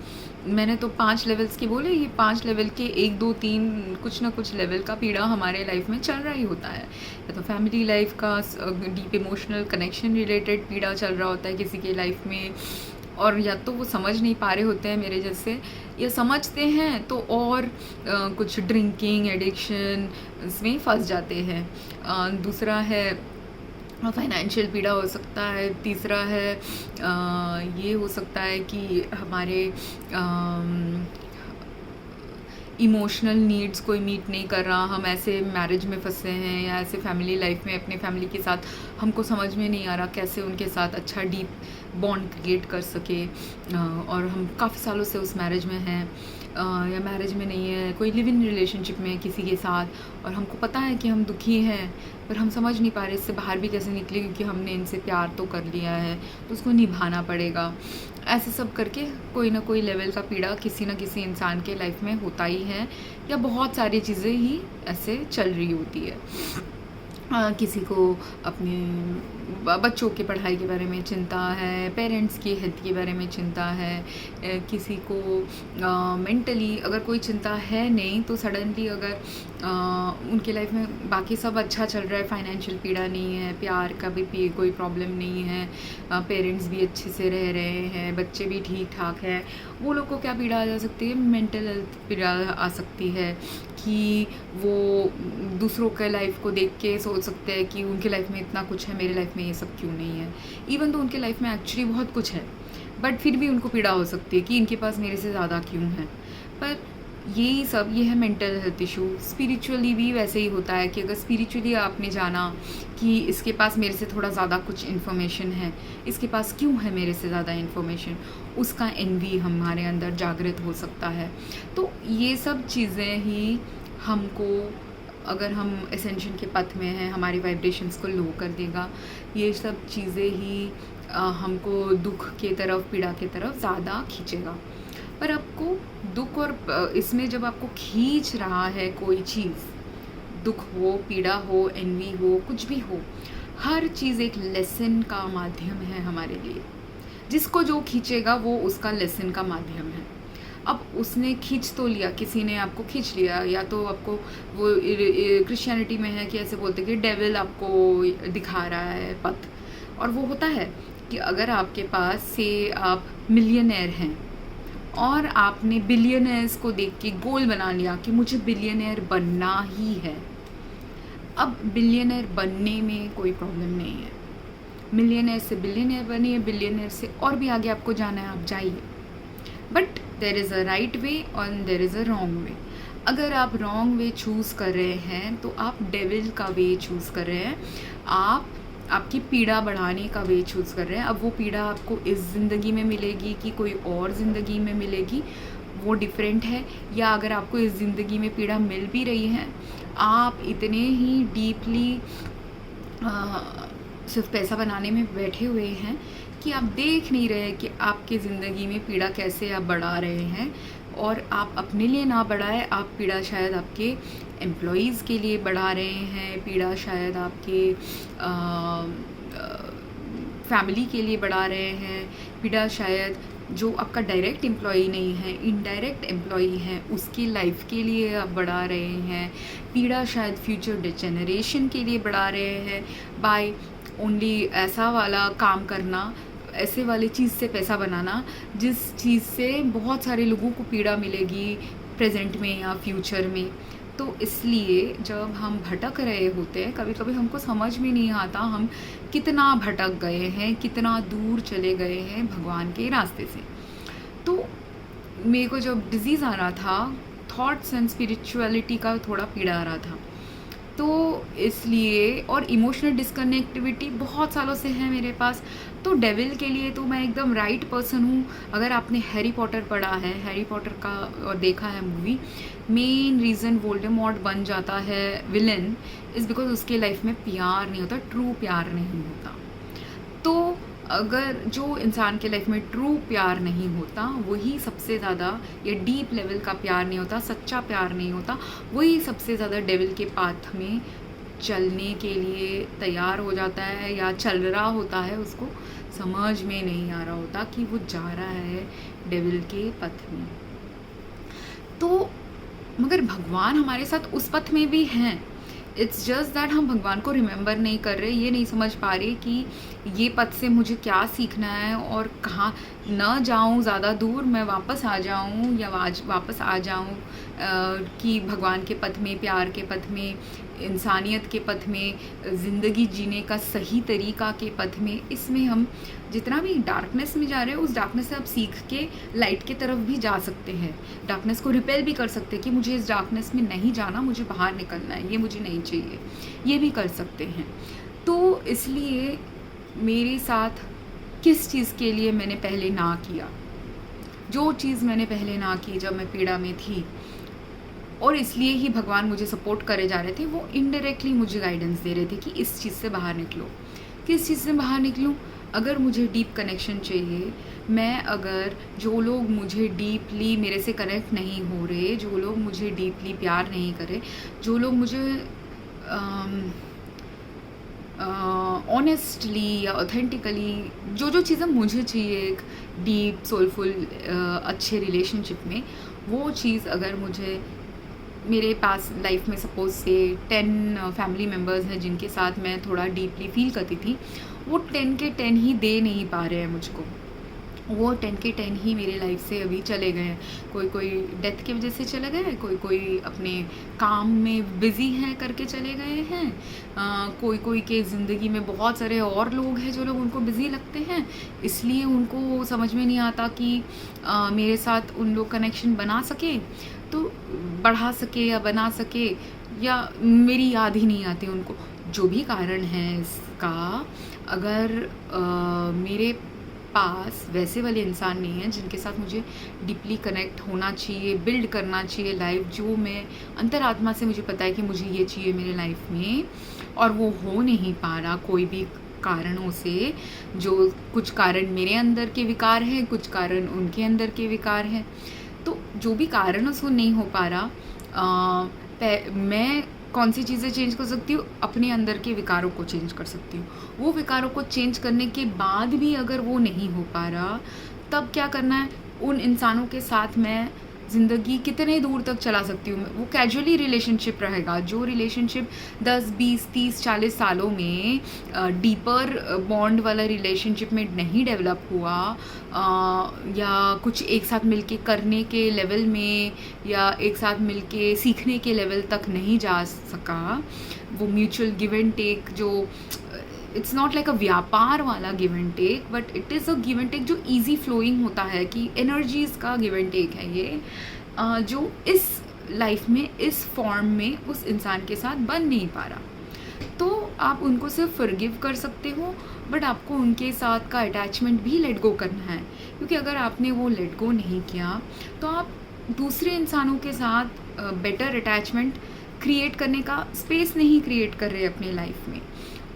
मैंने तो 5 लेवल्स की बोले, ये 5 लेवल के 1 2 3 कुछ ना कुछ लेवल का पीड़ा हमारे लाइफ में चल रहा ही होता है। या तो फैमिली लाइफ का डीप इमोशनल कनेक्शन रिलेटेड पीड़ा चल रहा होता है किसी के लाइफ में, और या तो वो समझ नहीं पा रहे होते हैं मेरे जैसे, या समझते हैं तो और कुछ ड्रिंकिंग एडिक्शन इसमें फंस जाते हैं। दूसरा है फाइनेंशियल पीड़ा हो सकता है। तीसरा है ये हो सकता है कि हमारे इमोशनल नीड्स कोई मीट नहीं कर रहा, हम ऐसे मैरिज में फंसे हैं या ऐसे फैमिली लाइफ में अपने फैमिली के साथ हमको समझ में नहीं आ रहा कैसे उनके साथ अच्छा डीप बॉन्ड क्रिएट कर सके, और हम काफ़ी सालों से उस मैरिज में हैं या मैरिज में नहीं है, कोई लिव इन रिलेशनशिप में किसी के साथ, और हमको पता है कि हम दुखी हैं पर हम समझ नहीं पा रहे इससे बाहर भी कैसे निकले, क्योंकि हमने इनसे प्यार तो कर लिया है तो उसको निभाना पड़ेगा। ऐसे सब करके कोई ना कोई लेवल का पीड़ा किसी ना किसी इंसान के लाइफ में होता ही है, या बहुत सारी चीज़ें ही ऐसे चल रही होती है। किसी को अपने बच्चों की पढ़ाई के बारे में चिंता है, पेरेंट्स की हेल्थ के बारे में चिंता है, किसी को मेंटली अगर कोई चिंता है नहीं तो सडनली अगर उनके लाइफ में बाकी सब अच्छा चल रहा है, फाइनेंशियल पीड़ा नहीं है, प्यार का भी कोई प्रॉब्लम नहीं है, पेरेंट्स भी अच्छे से रह रहे हैं, बच्चे भी ठीक ठाक हैं, वो लोग को क्या पीड़ा आ जा सकती है? मेंटल हेल्थ पीड़ा आ सकती है कि वो दूसरों के लाइफ को देख के सोच सकते हैं कि उनके लाइफ में इतना कुछ है, मेरे लाइफ में ये सब क्यों नहीं है। इवन तो उनके लाइफ में एक्चुअली बहुत कुछ है, बट फिर भी उनको पीड़ा हो सकती है कि इनके पास मेरे से ज़्यादा क्यों है। पर यही सब ये है मेंटल हेल्थ इशू। स्पिरिचुअली भी वैसे ही होता है कि अगर स्पिरिचुअली आपने जाना कि इसके पास मेरे से थोड़ा ज़्यादा कुछ इन्फॉर्मेशन है, इसके पास क्यों है मेरे से ज़्यादा इन्फॉर्मेशन, उसका एनवी हमारे अंदर जागृत हो सकता है। तो ये सब चीज़ें ही हमको, अगर हम एसेंशन के पथ में हैं, हमारी वाइब्रेशंस को लो कर देगा। ये सब चीज़ें ही हमको दुख के तरफ, पीड़ा के तरफ ज़्यादा खींचेगा। पर आपको दुख और इसमें जब आपको खींच रहा है कोई चीज़, दुख हो, पीड़ा हो, एनवी हो, कुछ भी हो, हर चीज़ एक लेसन का माध्यम है हमारे लिए। जिसको जो खींचेगा वो उसका लेसन का माध्यम है। अब उसने खींच तो लिया, किसी ने आपको खींच लिया, या तो आपको वो क्रिश्चियनिटी में है कि ऐसे बोलते कि डेविल आपको दिखा रहा है पथ, और वो होता है कि अगर आपके पास से आप मिलियनेयर हैं और आपने बिलियनर्स को देख के गोल बना लिया कि मुझे बिलियनर बनना ही है। अब बिलियनर बनने में कोई प्रॉब्लम नहीं है, मिलियनर से बिलियनर बनिए, बिलियनर से और भी आगे आपको जाना है, आप जाइए। But there is a right way और there is a wrong way. अगर आप रॉन्ग वे चूज़ कर रहे हैं तो आप डेविल का वे चूज़ कर रहे हैं, आप आपकी पीड़ा बढ़ाने का वे चूज़ कर रहे हैं। अब वो पीड़ा आपको इस ज़िंदगी में मिलेगी कि कोई और ज़िंदगी में मिलेगी, वो डिफरेंट है। या अगर आपको इस ज़िंदगी में पीड़ा मिल भी रही है, आप इतने ही डीपली सिर्फ पैसा बनाने में बैठे हुए हैं कि आप देख नहीं रहे कि आपकी ज़िंदगी में पीड़ा कैसे आप बढ़ा रहे हैं। और आप अपने लिए ना बढ़ाए, आप पीड़ा शायद आपके एम्प्लॉयज़ के लिए बढ़ा रहे हैं, पीड़ा शायद आपके फैमिली के लिए बढ़ा रहे हैं, पीड़ा शायद जो आपका डायरेक्ट एम्प्लॉई नहीं है, इनडायरेक्ट एम्प्लॉई है, उसकी लाइफ के लिए आप बढ़ा रहे हैं, पीड़ा शायद फ्यूचर जनरेशन के लिए बढ़ा रहे हैं बाय ओनली ऐसा वाला काम करना, ऐसे वाली चीज़ से पैसा बनाना जिस चीज़ से बहुत सारे लोगों को पीड़ा मिलेगी प्रेजेंट में या फ्यूचर में। तो इसलिए जब हम भटक रहे होते हैं, कभी कभी हमको समझ में नहीं आता हम कितना भटक गए हैं, कितना दूर चले गए हैं भगवान के रास्ते से। तो मेरे को जब डिज़ीज़ आ रहा था, थॉट्स एंड स्पिरिचुअलिटी का थोड़ा पीड़ा आ रहा था, तो इसलिए और इमोशनल डिस्कनेक्टिविटी बहुत सालों से है मेरे पास। तो डेविल के लिए तो मैं एकदम राइट पर्सन हूँ। अगर आपने हैरी पॉटर पढ़ा है, हैरी पॉटर का और देखा है मूवी, मेन रीज़न वोल्डेमॉर्ट बन जाता है विलन इज़ बिकॉज उसके लाइफ में प्यार नहीं होता, ट्रू प्यार नहीं होता। तो अगर जो इंसान के लाइफ में ट्रू प्यार नहीं होता, वही सबसे ज़्यादा, या डीप लेवल का प्यार नहीं होता, सच्चा प्यार नहीं होता, वही सबसे ज़्यादा डेविल के पाथ में चलने के लिए तैयार हो जाता है या चल रहा होता है। उसको समझ में नहीं आ रहा होता कि वो जा रहा है डेविल के पथ में। तो मगर भगवान हमारे साथ उस पथ में भी हैं। इट्स जस्ट दैट हम भगवान को रिमेंबर नहीं कर रहे, ये नहीं समझ पा रहे कि ये पथ से मुझे क्या सीखना है और कहाँ न जाऊँ ज़्यादा दूर, मैं वापस आ जाऊँ या वापस आ जाऊँ कि भगवान के पथ में, प्यार के पथ में, इंसानियत के पथ में, ज़िंदगी जीने का सही तरीका के पथ में। इसमें हम जितना भी डार्कनेस में जा रहे हो, उस डार्कनेस से आप सीख के लाइट की तरफ भी जा सकते हैं। डार्कनेस को रिपेल भी कर सकते हैं कि मुझे इस डार्कनेस में नहीं जाना, मुझे बाहर निकलना है, ये मुझे नहीं चाहिए, ये भी कर सकते हैं। तो इसलिए मेरे साथ किस चीज़ के लिए मैंने पहले ना किया, जो चीज़ मैंने पहले ना की जब मैं पीड़ा में थी, और इसलिए ही भगवान मुझे सपोर्ट करे जा रहे थे, वो इनडायरेक्टली मुझे गाइडेंस दे रहे थे कि इस चीज़ से बाहर निकलो। किस चीज़ से बाहर निकलूं? अगर मुझे डीप कनेक्शन चाहिए, मैं अगर जो लोग मुझे डीपली मेरे से कनेक्ट नहीं हो रहे, जो लोग मुझे डीपली प्यार नहीं करे, जो लोग मुझे ऑनेस्टली या ऑथेंटिकली जो चीज़ें मुझे चाहिए एक डीप सोलफुल अच्छे रिलेशनशिप में, वो चीज़ अगर मुझे मेरे पास लाइफ में सपोज से 10 फैमिली मेम्बर्स हैं जिनके साथ मैं थोड़ा डीपली फील करती थी, वो 10 के 10 ही दे नहीं पा रहे हैं मुझको। वो 10 के 10 ही मेरे लाइफ से अभी चले गए हैं। कोई डेथ की वजह से चले गए, कोई अपने काम में बिज़ी हैं करके चले गए हैं, कोई के ज़िंदगी में बहुत सारे और लोग हैं जो लोग उनको बिज़ी लगते हैं, इसलिए उनको समझ में नहीं आता कि मेरे साथ उन लोग कनेक्शन बना सके, तो बढ़ा सके या बना सके, या मेरी याद ही नहीं आती उनको। जो भी कारण है इसका, अगर मेरे पास वैसे वाले इंसान नहीं हैं जिनके साथ मुझे डीपली कनेक्ट होना चाहिए, बिल्ड करना चाहिए लाइफ, जो मैं अंतरात्मा से मुझे पता है कि मुझे ये चाहिए मेरे लाइफ में, और वो हो नहीं पा रहा कोई भी कारणों से। जो कुछ कारण मेरे अंदर के विकार हैं, कुछ कारण उनके अंदर के विकार हैं। तो जो भी कारण उसको नहीं हो पा रहा, मैं कौन सी चीज़ें चेंज कर सकती हूँ? अपने अंदर के विकारों को चेंज कर सकती हूँ। वो विकारों को चेंज करने के बाद भी अगर वो नहीं हो पा रहा, तब क्या करना है? उन इंसानों के साथ मैं ज़िंदगी कितने दूर तक चला सकती हूँ? वो कैजुअली रिलेशनशिप रहेगा। जो रिलेशनशिप 10, 20, 30, 40 सालों में डीपर बॉन्ड वाला रिलेशनशिप में नहीं डेवलप हुआ, या कुछ एक साथ मिलके करने के लेवल में या एक साथ मिलके सीखने के लेवल तक नहीं जा सका, वो म्यूचुअल गिव एंड टेक, जो इट्स नॉट लाइक अ व्यापार वाला give and take, but it is a give and take जो ईजी फ्लोइंग होता है, कि एनर्जीज़ का गिव एंड टेक है ये, जो इस लाइफ में इस फॉर्म में उस इंसान के साथ बन नहीं पा रहा। तो आप उनको सिर्फ फॉरगिव कर सकते हो, बट आपको उनके साथ का अटैचमेंट भी लेट गो करना है, क्योंकि अगर आपने वो लेट गो नहीं किया तो आप दूसरे इंसानों के साथ बेटर अटैचमेंट क्रिएट करने का स्पेस नहीं क्रिएट कर रहे अपने लाइफ में।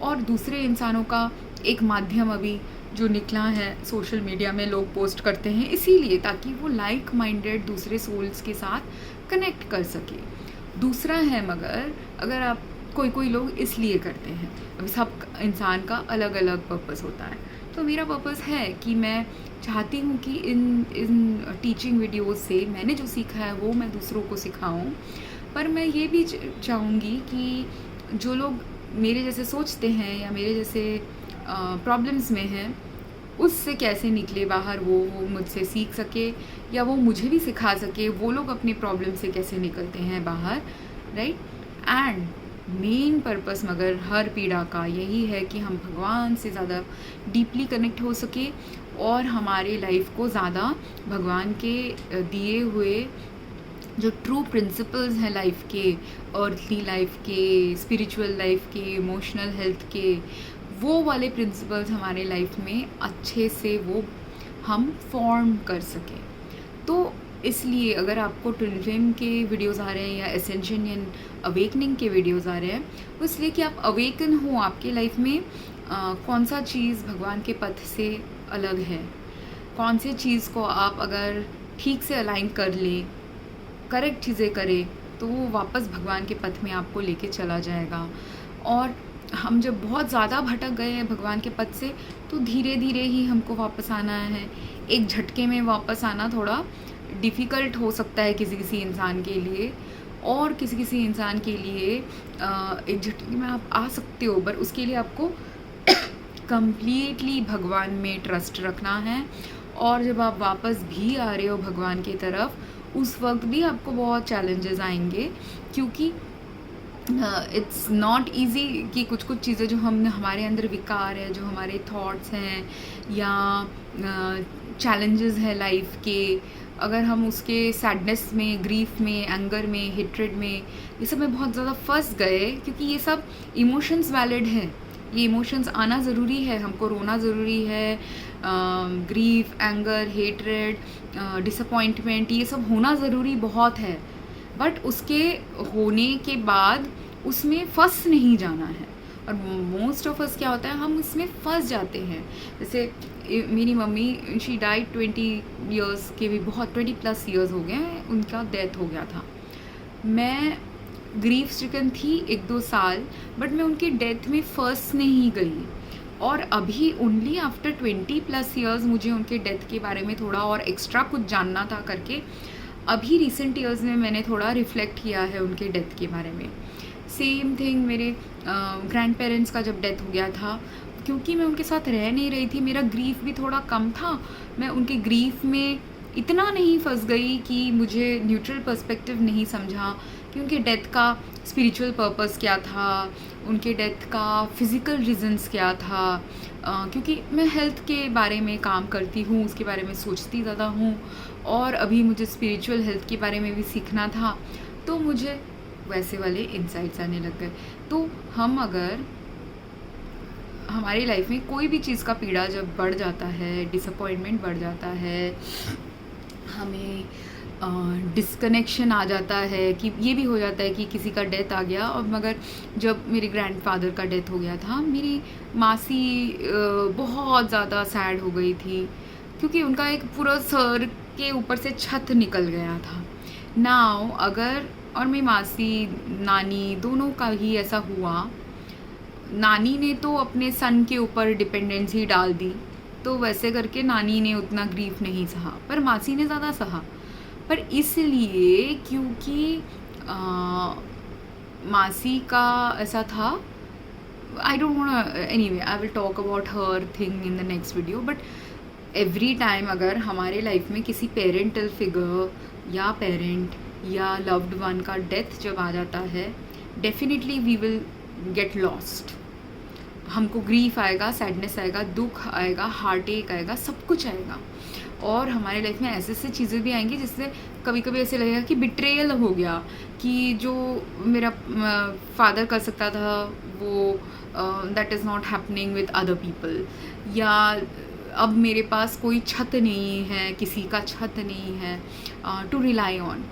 और दूसरे इंसानों का एक माध्यम अभी जो निकला है सोशल मीडिया में, लोग पोस्ट करते हैं इसीलिए ताकि वो लाइक माइंडेड दूसरे सोल्स के साथ कनेक्ट कर सके। दूसरा है, मगर अगर आप कोई लोग इसलिए करते हैं, अभी सब इंसान का अलग अलग पर्पस होता है। तो मेरा पर्पस है कि मैं चाहती हूँ कि इन टीचिंग वीडियोस से मैंने जो सीखा है वो मैं दूसरों को सिखाऊं, पर मैं ये भी चाहूँगी कि जो लोग मेरे जैसे सोचते हैं या मेरे जैसे प्रॉब्लम्स में हैं, उससे कैसे निकले बाहर, वो मुझसे सीख सके या वो मुझे भी सिखा सके, वो लोग अपने प्रॉब्लम से कैसे निकलते हैं बाहर, राइट। एंड मेन पर्पस मगर हर पीड़ा का यही है कि हम भगवान से ज़्यादा डीपली कनेक्ट हो सके और हमारे लाइफ को ज़्यादा भगवान के दिए हुए जो ट्रू प्रिंसिपल्स हैं लाइफ के, अर्थली लाइफ के, स्पिरिचुअल लाइफ के, इमोशनल हेल्थ के, वो वाले प्रिंसिपल्स हमारे लाइफ में अच्छे से वो हम फॉर्म कर सकें। तो इसलिए अगर आपको ट्विन फ्लेम के वीडियोस आ रहे हैं या एसेंशन या अवेकनिंग के वीडियोस आ रहे हैं, वो इसलिए कि आप अवेकन हो आपके लाइफ में कौन सा चीज़ भगवान के पथ से अलग है, कौन से चीज़ को आप अगर ठीक से अलाइन कर लें, करेक्ट चीज़ें करें, तो वो वापस भगवान के पथ में आपको लेके चला जाएगा। और हम जब बहुत ज़्यादा भटक गए हैं भगवान के पथ से, तो धीरे धीरे ही हमको वापस आना है। एक झटके में वापस आना थोड़ा डिफ़िकल्ट हो सकता है किसी किसी इंसान के लिए, और किसी किसी इंसान के लिए एक झटके में आप आ सकते हो, पर उसके लिए आपको कंप्लीटली भगवान में ट्रस्ट रखना है। और जब आप वापस भी आ रहे हो भगवान की तरफ, उस वक्त भी आपको बहुत चैलेंजेस आएंगे, क्योंकि इट्स नॉट ईज़ी कि कुछ कुछ चीज़ें जो हम हमारे अंदर विकार है, जो हमारे थॉट्स हैं या चैलेंजेस हैं लाइफ के, अगर हम उसके सैडनेस में, ग्रीफ में, एंगर में, हेट्रेड में, ये सब में बहुत ज़्यादा फंस गए, क्योंकि ये सब इमोशंस वैलिड है, ये इमोशंस आना ज़रूरी है, हमको रोना ज़रूरी है, ग्रीफ, एंगर, हेट्रेड, डिसअपॉइंटमेंट, ये सब होना ज़रूरी बहुत है। बट उसके होने के बाद उसमें फंस नहीं जाना है। और मोस्ट ऑफ अस क्या होता है, हम इसमें फंस जाते हैं। जैसे मेरी मम्मी, शी डाइड 20 ईयर्स के भी, बहुत 20+ ईयर्स हो गए उनका डेथ हो गया था। मैं ग्रीफ स्ट्रिकन थी 1-2 साल, बट मैं उनकी डेथ में फंस नहीं गई। और अभी ओनली आफ्टर 20+ ईयर्स मुझे उनके डेथ के बारे में थोड़ा और एक्स्ट्रा कुछ जानना था करके, अभी रिसेंट ईयर्स में मैंने थोड़ा रिफ़्लेक्ट किया है उनके डेथ के बारे में। सेम थिंग मेरे ग्रैंड पेरेंट्स का जब डेथ हो गया था, क्योंकि मैं उनके साथ रह नहीं रही थी, मेरा ग्रीफ भी थोड़ा कम था, मैं उनके ग्रीफ में इतना नहीं फंस गई कि मुझे न्यूट्रल पर्सपेक्टिव नहीं समझा कि उनके डेथ का स्पिरिचुअल पर्पस क्या था, उनके डेथ का फिज़िकल रीजंस क्या था। क्योंकि मैं हेल्थ के बारे में काम करती हूँ, उसके बारे में सोचती ज़्यादा हूँ, और अभी मुझे स्पिरिचुअल हेल्थ के बारे में भी सीखना था, तो मुझे वैसे वाले इंसाइट्स आने लग गए। तो हम अगर हमारी लाइफ में कोई भी चीज़ का पीड़ा जब बढ़ जाता है, डिसअपॉइंटमेंट बढ़ जाता है, हमें डिस्कनेक्शन आ जाता है, कि ये भी हो जाता है कि किसी का डेथ आ गया। और मगर जब मेरे ग्रैंडफादर का डेथ हो गया था, मेरी मासी बहुत ज़्यादा सैड हो गई थी, क्योंकि उनका एक पूरा सर के ऊपर से छत निकल गया था। नाउ अगर, और मेरी मासी, नानी, दोनों का ही ऐसा हुआ। नानी ने तो अपने सन के ऊपर डिपेंडेंसी डाल दी, तो वैसे करके नानी ने उतना ग्रीफ नहीं सहा, पर मासी ने ज़्यादा सहा। पर इसलिए क्योंकि मासी का ऐसा था, I don't want, anyway I will talk about her thing in the next video. But every time अगर हमारे लाइफ में किसी पेरेंटल फिगर या पेरेंट या लव्ड वन का डेथ जब आ जाता है, definitely we will get lost. हमको ग्रीफ आएगा, सैडनेस आएगा, दुख आएगा, हार्ट एक आएगा, सब कुछ आएगा। और हमारे लाइफ में ऐसे ऐसे चीज़ें भी आएंगी जिससे कभी कभी ऐसे लगेगा कि बिट्रेयल हो गया, कि जो मेरा फादर कर सकता था वो that is not happening with other people, या अब मेरे पास कोई छत नहीं है, किसी का छत नहीं है टू रिलाई ऑन।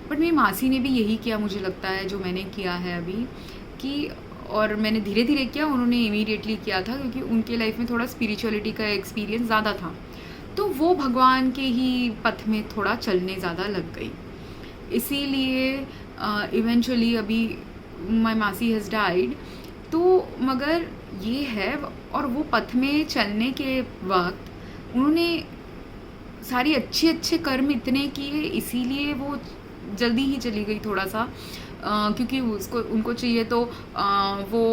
बट मेरी मासी ने भी यही किया, मुझे लगता है, जो मैंने किया है अभी, कि और मैंने धीरे धीरे किया, उन्होंने इमीडिएटली किया था, क्योंकि उनके लाइफ में थोड़ा स्पिरिचुअलिटी का एक्सपीरियंस ज़्यादा था, तो वो भगवान के ही पथ में थोड़ा चलने ज़्यादा लग गई। इसीलिए इवेंचुअली अभी माय मासी हैज़ डाइड। तो मगर ये है, और वो पथ में चलने के वक्त उन्होंने सारी अच्छे अच्छे कर्म इतने किए, इसीलिए वो जल्दी ही चली गई थोड़ा सा, क्योंकि उनको चाहिए तो वो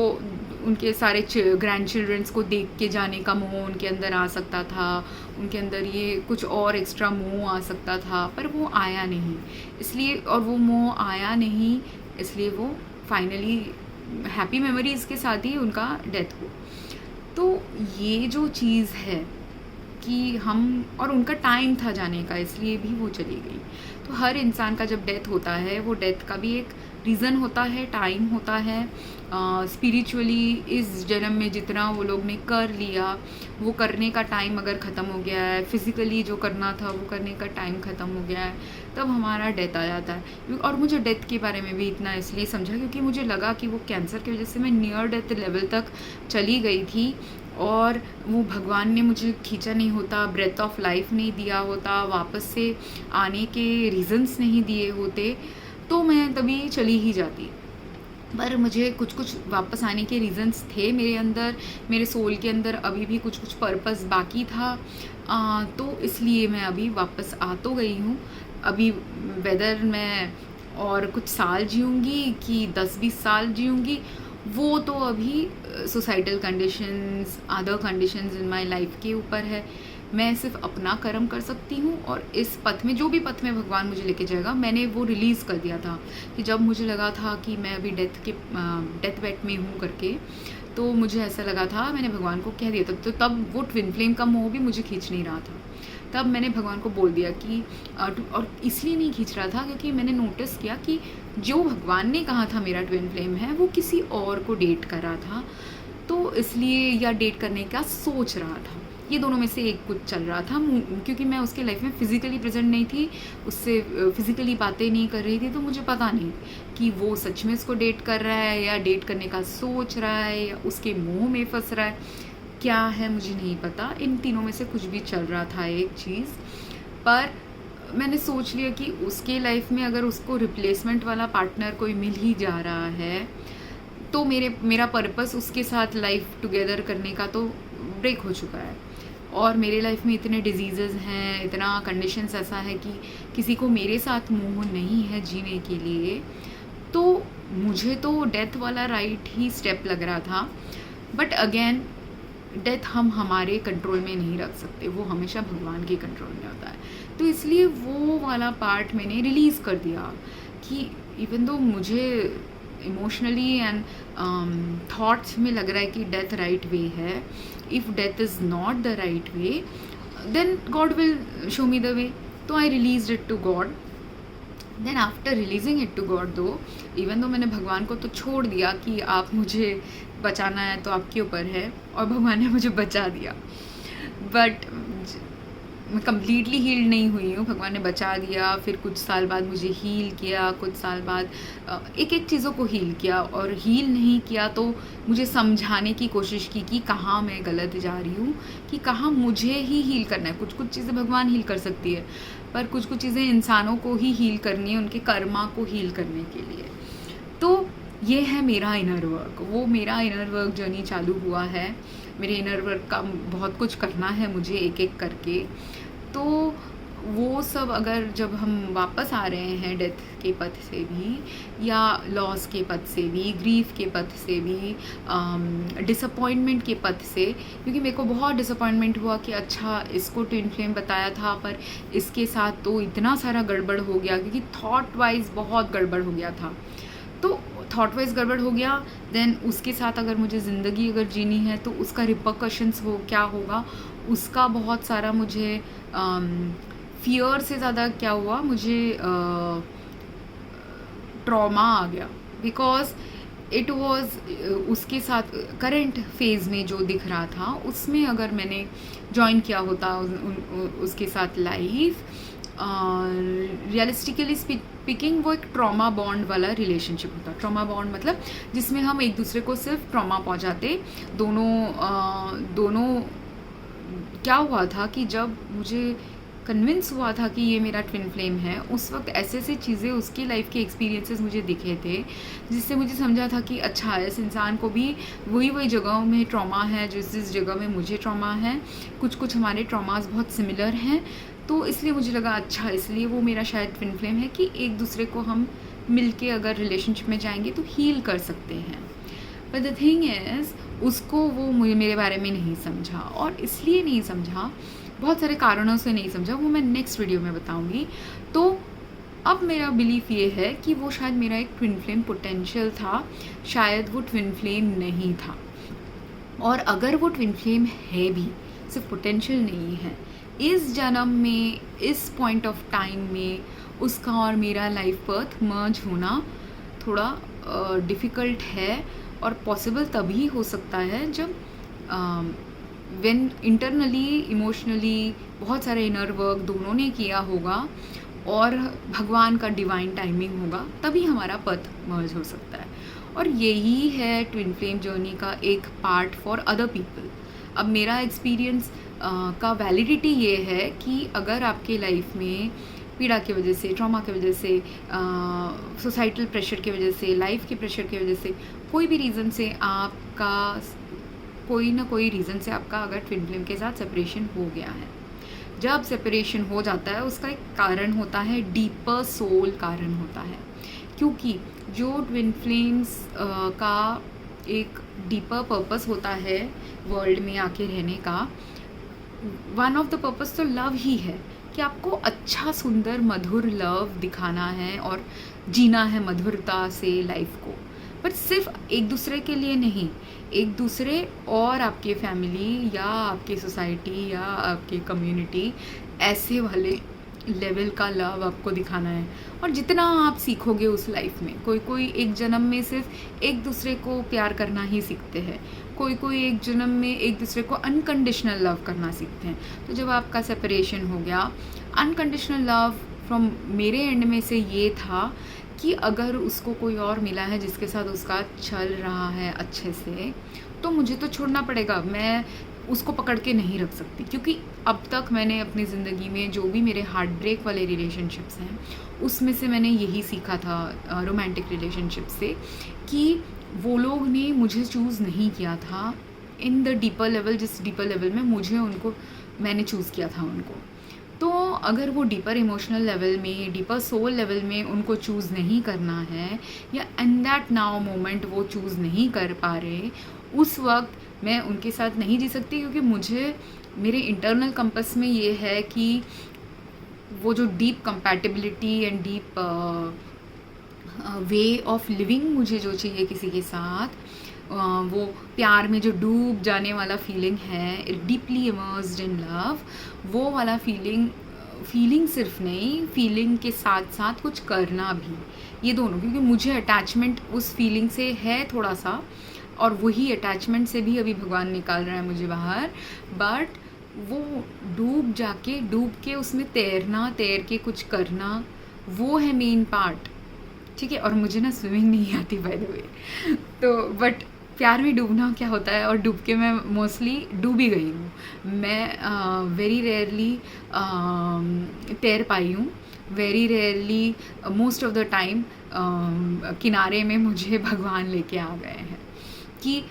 उनके सारे ग्रैंड चिल्ड्रंस को देख के जाने का मोह उनके अंदर आ सकता था, उनके अंदर ये कुछ और एक्स्ट्रा मोह आ सकता था, पर वो आया नहीं। इसलिए, और वो मोह आया नहीं इसलिए वो फाइनली हैप्पी मेमोरीज़ के साथ ही उनका डेथ हो। तो ये जो चीज़ है कि हम, और उनका टाइम था जाने का, इसलिए भी वो चली गई। तो हर इंसान का जब डेथ होता है, वो डेथ का भी एक रीज़न होता है, टाइम होता है। स्पिरिचुअली इस जन्म में जितना वो लोग ने कर लिया, वो करने का टाइम अगर ख़त्म हो गया है, फिज़िकली जो करना था वो करने का टाइम ख़त्म हो गया है, तब हमारा डेथ आ जाता है। और मुझे डेथ के बारे में भी इतना इसलिए समझा क्योंकि मुझे लगा कि वो कैंसर की वजह से मैं नियर डेथ लेवल तक चली गई थी, और वो भगवान ने मुझे खींचा नहीं होता, ब्रेथ ऑफ लाइफ नहीं दिया होता, वापस से आने के रीज़न्स नहीं दिए होते, तो मैं तभी चली ही जाती। पर मुझे कुछ कुछ वापस आने के रीज़न्स थे मेरे अंदर, मेरे सोल के अंदर अभी भी कुछ कुछ पर्पस बाकी था। तो इसलिए मैं अभी वापस आ तो गई हूँ। अभी वेदर मैं और कुछ साल जीऊँगी कि 10-20 साल जीऊँगी, वो तो अभी societal conditions, other conditions in my life के ऊपर है। मैं सिर्फ अपना कर्म कर सकती हूँ, और इस पथ में, जो भी पथ में भगवान मुझे लेके जाएगा, मैंने वो रिलीज़ कर दिया था कि जब मुझे लगा था कि मैं अभी डेथ बेड में हूँ करके, तो मुझे ऐसा लगा था, मैंने भगवान को कह दिया था। तो तब वो ट्विन फ्लेम का मोह भी मुझे खींच नहीं रहा था। तब मैंने भगवान को बोल दिया कि और इसलिए नहीं खींच रहा था क्योंकि मैंने नोटिस किया कि जो भगवान ने कहा था मेरा ट्विन फ्लेम है, वो किसी और को डेट कर रहा था, तो इसलिए, या डेट करने का सोच रहा था। ये दोनों में से एक कुछ चल रहा था, क्योंकि मैं उसके लाइफ में फ़िज़िकली प्रेजेंट नहीं थी, उससे फ़िज़िकली बातें नहीं कर रही थी, तो मुझे पता नहीं कि वो सच में उसको डेट कर रहा है, या डेट करने का सोच रहा है, या उसके मुंह में फंस रहा है, क्या है मुझे नहीं पता। इन तीनों में से कुछ भी चल रहा था एक चीज़। पर मैंने सोच लिया कि उसके लाइफ में अगर उसको रिप्लेसमेंट वाला पार्टनर कोई मिल ही जा रहा है, तो मेरा पर्पस उसके साथ लाइफ टुगेदर करने का तो ब्रेक हो चुका है। और मेरे लाइफ में इतने डिजीज़ेज़ हैं, इतना कंडीशंस ऐसा है कि किसी को मेरे साथ मोह नहीं है जीने के लिए, तो मुझे तो डेथ वाला राइट ही स्टेप लग रहा था। बट अगेन, डेथ हम हमारे कंट्रोल में नहीं रख सकते, वो हमेशा भगवान के कंट्रोल में होता है। तो इसलिए वो वाला पार्ट मैंने रिलीज़ कर दिया कि इवन दो मुझे इमोशनली एंड थॉट्स में लग रहा है कि डेथ राइट वे है, if death is not the right way, then God will show me the way. तो I release it to God. Then after releasing it to God, though even though मैंने भगवान को तो छोड़ दिया कि आप मुझे बचाना है तो आपके ऊपर है, और भगवान ने मुझे बचा दिया, बट मैं कम्प्लीटली हील नहीं हुई हूँ। भगवान ने बचा दिया, फिर कुछ साल बाद मुझे हील किया, कुछ साल बाद एक एक चीज़ों को हील किया, और हील नहीं किया तो मुझे समझाने की कोशिश की कि कहाँ मैं गलत जा रही हूँ, कि कहाँ मुझे ही हील करना है। कुछ कुछ चीज़ें भगवान हील कर सकती है, पर कुछ कुछ चीज़ें इंसानों को ही हील करनी है, उनके कर्मा को हील करने के लिए। तो ये है मेरा इनर वर्क, वो मेरा इनर वर्क जर्नी चालू हुआ है। मेरे इनर वर्क का बहुत कुछ करना है मुझे एक एक करके। तो वो सब अगर जब हम वापस आ रहे हैं डेथ के पथ से भी, या लॉस के पथ से भी, ग्रीफ के पथ से भी, डिसअपॉइंटमेंट के पथ से, क्योंकि मेरे को बहुत डिसअपॉइंटमेंट हुआ कि अच्छा इसको ट्विन फ्लेम बताया था पर इसके साथ तो इतना सारा गड़बड़ हो गया, क्योंकि थॉट वाइज बहुत गड़बड़ हो गया था। तो थॉट वाइज गड़बड़ हो गया, देन उसके साथ अगर मुझे ज़िंदगी अगर जीनी है तो उसका रिपरकशंस हो क्या होगा, उसका बहुत सारा मुझे फियर से ज़्यादा क्या हुआ, मुझे ट्रॉमा आ गया, बिकॉज इट वॉज उसके साथ करंट फेज़ में जो दिख रहा था उसमें अगर मैंने ज्वाइन किया होता उसके साथ लाइफ, रियलिस्टिकली स्पीकिंग वो एक ट्रॉमा बॉन्ड वाला रिलेशनशिप होता। ट्रॉमा बॉन्ड मतलब जिसमें हम एक दूसरे को सिर्फ ट्रॉमा पहुंचाते। दोनों क्या हुआ था कि जब मुझे कन्विंस हुआ था कि ये मेरा ट्विन फ्लेम है, उस वक्त ऐसे ऐसे चीज़ें उसकी लाइफ के एक्सपीरियंसेस मुझे दिखे थे, जिससे मुझे समझा था कि अच्छा इस इंसान को भी वही जगहों में ट्रॉमा है जिस जगह में मुझे ट्रॉमा है, कुछ हमारे ट्रॉमास बहुत सिमिलर हैं। तो इसलिए मुझे लगा अच्छा इसलिए वो मेरा शायद ट्विन फ्लेम है कि एक दूसरे को हम मिलके अगर रिलेशनशिप में जाएंगे तो हील कर सकते हैं। बट द थिंग इज़ उसको वो मेरे बारे में नहीं समझा, और इसलिए नहीं समझा, बहुत सारे कारणों से नहीं समझा, वो मैं नेक्स्ट वीडियो में बताऊंगी। तो अब मेरा बिलीफ ये है कि वो शायद मेरा एक ट्विन फ्लेम पोटेंशियल था, शायद वो ट्विन फ्लेम नहीं था। और अगर वो ट्विन फ्लेम है भी, सिर्फ पोटेंशियल नहीं है, इस जन्म में, इस पॉइंट ऑफ टाइम में उसका और मेरा लाइफ पथ मर्ज होना थोड़ा डिफ़िकल्ट है। और पॉसिबल तभी हो सकता है जब व्हेन इंटरनली, इमोशनली बहुत सारे इनर वर्क दोनों ने किया होगा और भगवान का डिवाइन टाइमिंग होगा, तभी हमारा पथ मर्ज हो सकता है। और यही है ट्विन फ्लेम जर्नी का एक पार्ट फॉर अदर पीपल। अब मेरा एक्सपीरियंस का वैलिडिटी ये है कि अगर आपके लाइफ में पीड़ा की वजह से, ट्रॉमा की वजह से, सोसाइटल प्रेशर की वजह से, लाइफ के प्रेशर की वजह से, कोई भी रीज़न से आपका, कोई ना कोई रीज़न से आपका अगर ट्विन फ्लेम के साथ सेपरेशन हो गया है, जब सेपरेशन हो जाता है उसका एक कारण होता है, डीपर सोल कारण होता है। क्योंकि जो ट्विन फ्लेम्स का एक डीपर पर्पस होता है वर्ल्ड में आके रहने का, वन ऑफ द पर्पस तो लव ही है कि आपको अच्छा, सुंदर, मधुर लव दिखाना है और जीना है मधुरता से लाइफ को। पर सिर्फ एक दूसरे के लिए नहीं, एक दूसरे और आपके फैमिली या आपकी सोसाइटी या आपकी कम्युनिटी, ऐसे वाले लेवल का लव आपको दिखाना है। और जितना आप सीखोगे उस लाइफ में, कोई कोई एक जन्म में सिर्फ एक दूसरे को प्यार करना ही सीखते हैं, कोई कोई एक जन्म में एक दूसरे को अनकंडीशनल लव करना सीखते हैं। तो जब आपका सेपरेशन हो गया, अनकंडीशनल लव फ्रॉम मेरे एंड में से ये था कि अगर उसको कोई और मिला है जिसके साथ उसका चल रहा है अच्छे से, तो मुझे तो छोड़ना पड़ेगा, मैं उसको पकड़ के नहीं रख सकती। क्योंकि अब तक मैंने अपनी ज़िंदगी में जो भी मेरे हार्ट ब्रेक वाले रिलेशनशिप्स हैं, उसमें से मैंने यही सीखा था रोमांटिक रिलेशनशिप से, कि वो लोग ने मुझे चूज़ नहीं किया था इन द डीपर लेवल, जिस डीपर लेवल में मैंने चूज़ किया था उनको। तो अगर वो डीपर इमोशनल लेवल में, डीपर सोल लेवल में उनको चूज़ नहीं करना है, या इन दैट नाउ मोमेंट वो चूज़ नहीं कर पा रहे, उस वक्त मैं उनके साथ नहीं जी सकती। क्योंकि मुझे मेरे इंटरनल कंपस में ये है कि वो जो deep compatibility and deep way of living मुझे जो चाहिए किसी के साथ, वो प्यार में जो डूब जाने वाला फीलिंग है, डीपली इमर्स्ड इन लव, वो वाला फीलिंग सिर्फ नहीं, फीलिंग के साथ साथ कुछ करना भी, ये दोनों। क्योंकि मुझे अटैचमेंट उस फीलिंग से है थोड़ा सा, और वही अटैचमेंट से भी अभी भगवान निकाल रहा है मुझे बाहर। बट वो डूब के उसमें तैरना, तैर के कुछ करना, वो है मेन पार्ट। ठीक है। और मुझे ना स्विमिंग नहीं आती बाय द वे, तो बट प्यार में डूबना क्या होता है, और डूब के मैं मोस्टली डूब ही गई हूँ। मैं वेरी रेयरली तैर पाई हूँ, very rarely, most of the time किनारे में मुझे भगवान लेके आ गए हैं कि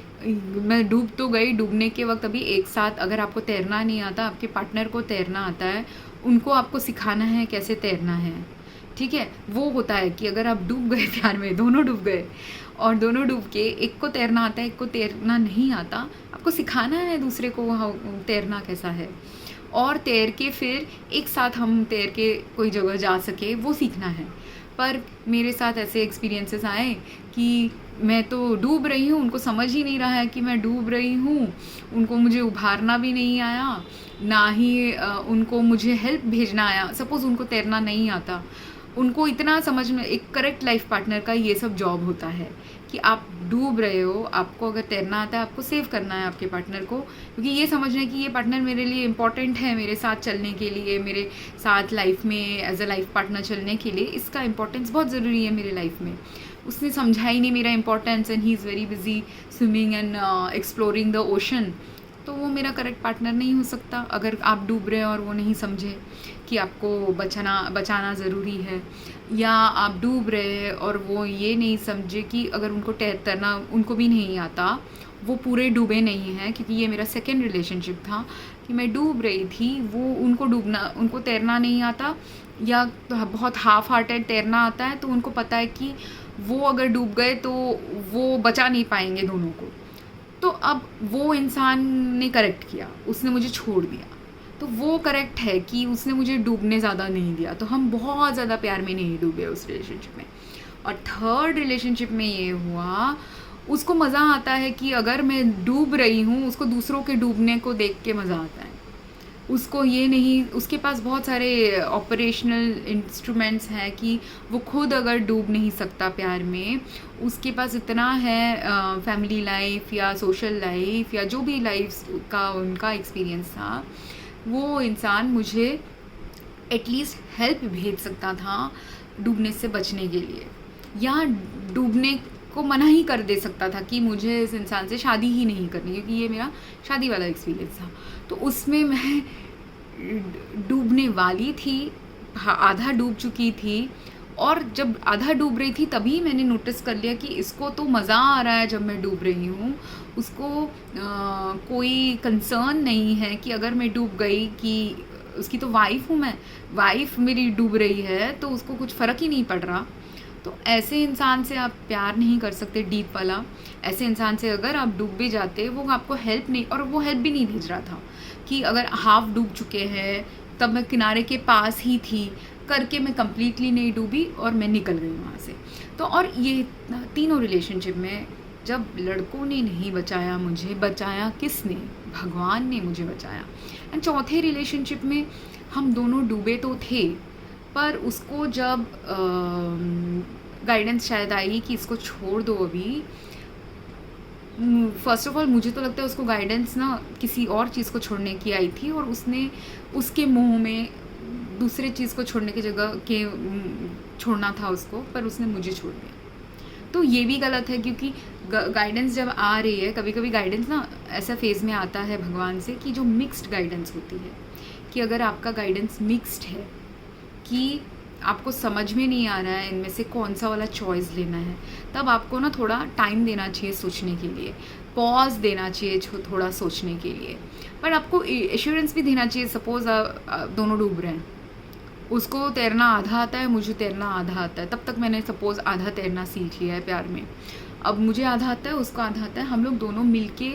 मैं डूब तो गई। डूबने के वक्त अभी एक साथ, अगर आपको तैरना नहीं आता, आपके पार्टनर को तैरना आता है, उनको आपको सिखाना है कैसे तैरना है। ठीक है। वो होता है कि अगर आप डूब गए प्यार में, दोनों डूब गए, और दोनों डूब के एक को तैरना आता है, एक को तैरना नहीं आता, आपको सिखाना है दूसरे को तैरना कैसा है, और तैर के फिर एक साथ हम तैर के कोई जगह जा सके, वो सीखना है। पर मेरे साथ ऐसे एक्सपीरियंसेस आए कि मैं तो डूब रही हूँ, उनको समझ ही नहीं रहा है कि मैं डूब रही हूँ, उनको मुझे उभारना भी नहीं आया, ना ही उनको मुझे हेल्प भेजना आया। सपोज़ उनको तैरना नहीं आता, उनको इतना समझ में, एक करेक्ट लाइफ पार्टनर का ये सब जॉब होता है कि आप डूब रहे हो, आपको अगर तैरना आता है, आपको सेव करना है आपके पार्टनर को, क्योंकि ये समझना है कि ये पार्टनर मेरे लिए इम्पॉर्टेंट है, मेरे साथ चलने के लिए, मेरे साथ लाइफ में एज अ लाइफ पार्टनर चलने के लिए इसका इम्पोर्टेंस बहुत ज़रूरी है मेरे लाइफ में। उसने समझा ही नहीं मेरा importance, and he is very busy swimming and exploring the ocean, तो वो मेरा करेक्ट पार्टनर नहीं हो सकता। अगर आप डूब रहे हैं और वो नहीं समझे कि आपको बचाना ज़रूरी है, या आप डूब रहे हैं और वो ये नहीं समझे कि अगर उनको तैरना उनको भी नहीं आता, वो पूरे डूबे नहीं हैं। क्योंकि ये मेरा सेकेंड रिलेशनशिप था कि मैं डूब रही थी, वो उनको तैरना नहीं आता, या तो बहुत हाफ हार्टेड तैरना आता है, तो उनको पता है कि वो अगर डूब गए तो वो बचा नहीं पाएंगे दोनों को। तो अब वो इंसान ने करेक्ट किया, उसने मुझे छोड़ दिया। तो वो करेक्ट है कि उसने मुझे डूबने ज़्यादा नहीं दिया, तो हम बहुत ज़्यादा प्यार में नहीं डूबे उस रिलेशनशिप में। और थर्ड रिलेशनशिप में ये हुआ, उसको मज़ा आता है कि अगर मैं डूब रही हूँ, उसको दूसरों के डूबने को देख के मज़ा आता है। उसको ये नहीं, उसके पास बहुत सारे ऑपरेशनल इंस्ट्रूमेंट्स हैं कि वो खुद अगर डूब नहीं सकता प्यार में, उसके पास इतना है फैमिली लाइफ या सोशल लाइफ या जो भी लाइफ का उनका एक्सपीरियंस था, वो इंसान मुझे एटलीस्ट हेल्प भेज सकता था डूबने से बचने के लिए, या डूबने को मना ही कर दे सकता था कि मुझे इस इंसान से शादी ही नहीं करनी, क्योंकि ये मेरा शादी वाला एक्सपीरियंस था। तो उसमें मैं डूबने वाली थी, आधा डूब चुकी थी, और जब आधा डूब रही थी तभी मैंने नोटिस कर लिया कि इसको तो मज़ा आ रहा है जब मैं डूब रही हूँ, उसको कोई कंसर्न नहीं है कि अगर मैं डूब गई, कि उसकी तो वाइफ हूँ मैं, वाइफ मेरी डूब रही है तो उसको कुछ फ़र्क ही नहीं पड़ रहा। तो ऐसे इंसान से आप प्यार नहीं कर सकते डीप वाला। ऐसे इंसान से अगर आप डूब भी जाते, वो आपको हेल्प नहीं, और वो हेल्प भी नहीं भेज रहा था कि अगर हाफ डूब चुके हैं, तब मैं किनारे के पास ही थी करके मैं कंप्लीटली नहीं डूबी और मैं निकल गई वहाँ से। तो और ये तीनों रिलेशनशिप में जब लड़कों ने नहीं बचाया मुझे, बचाया किसने? भगवान ने मुझे बचाया। एंड चौथे रिलेशनशिप में हम दोनों डूबे तो थे, पर उसको जब गाइडेंस शायद आई कि इसको छोड़ दो अभी। फर्स्ट ऑफ ऑल मुझे तो लगता है उसको गाइडेंस ना किसी और चीज़ को छोड़ने की आई थी, और उसने उसके मुंह में दूसरे चीज़ को छोड़ने की जगह के छोड़ना था उसको, पर उसने मुझे छोड़ दिया। तो ये भी गलत है, क्योंकि गाइडेंस जब आ रही है, कभी कभी गाइडेंस ना ऐसा फेज़ में आता है भगवान से कि जो मिक्स्ड गाइडेंस होती है, कि अगर आपका गाइडेंस मिक्स्ड है, कि आपको समझ में नहीं आ रहा है इनमें से कौन सा वाला चॉइस लेना है, तब आपको ना थोड़ा टाइम देना चाहिए सोचने के लिए, पॉज देना चाहिए थोड़ा सोचने के लिए। पर आपको एश्योरेंस भी देना चाहिए। सपोज़ दोनों डूब रहे हैं, उसको तैरना आधा आता है, मुझे तैरना आधा आता है, तब तक मैंने सपोज़ आधा तैरना सीख लिया है प्यार में, अब मुझे आधा आता है, उसको आधा आता है, हम लोग दोनों मिलके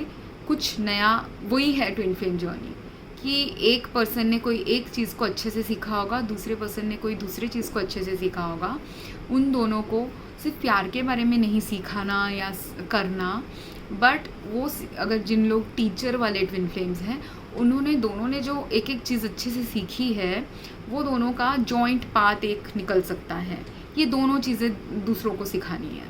कुछ नया, वही है ट्विन फ्लेम जर्नी, कि एक पर्सन ने कोई एक चीज़ को अच्छे से सीखा होगा, दूसरे पर्सन ने कोई दूसरी चीज़ को अच्छे से सीखा होगा। उन दोनों को सिर्फ प्यार के बारे में नहीं सिखाना या करना, बट वो अगर जिन लोग टीचर वाले ट्विन फ्लेम्स हैं, उन्होंने दोनों ने जो एक एक चीज़ अच्छे से सीखी है, वो दोनों का जॉइंट पाथ एक निकल सकता है। ये दोनों चीज़ें दूसरों को सिखानी है,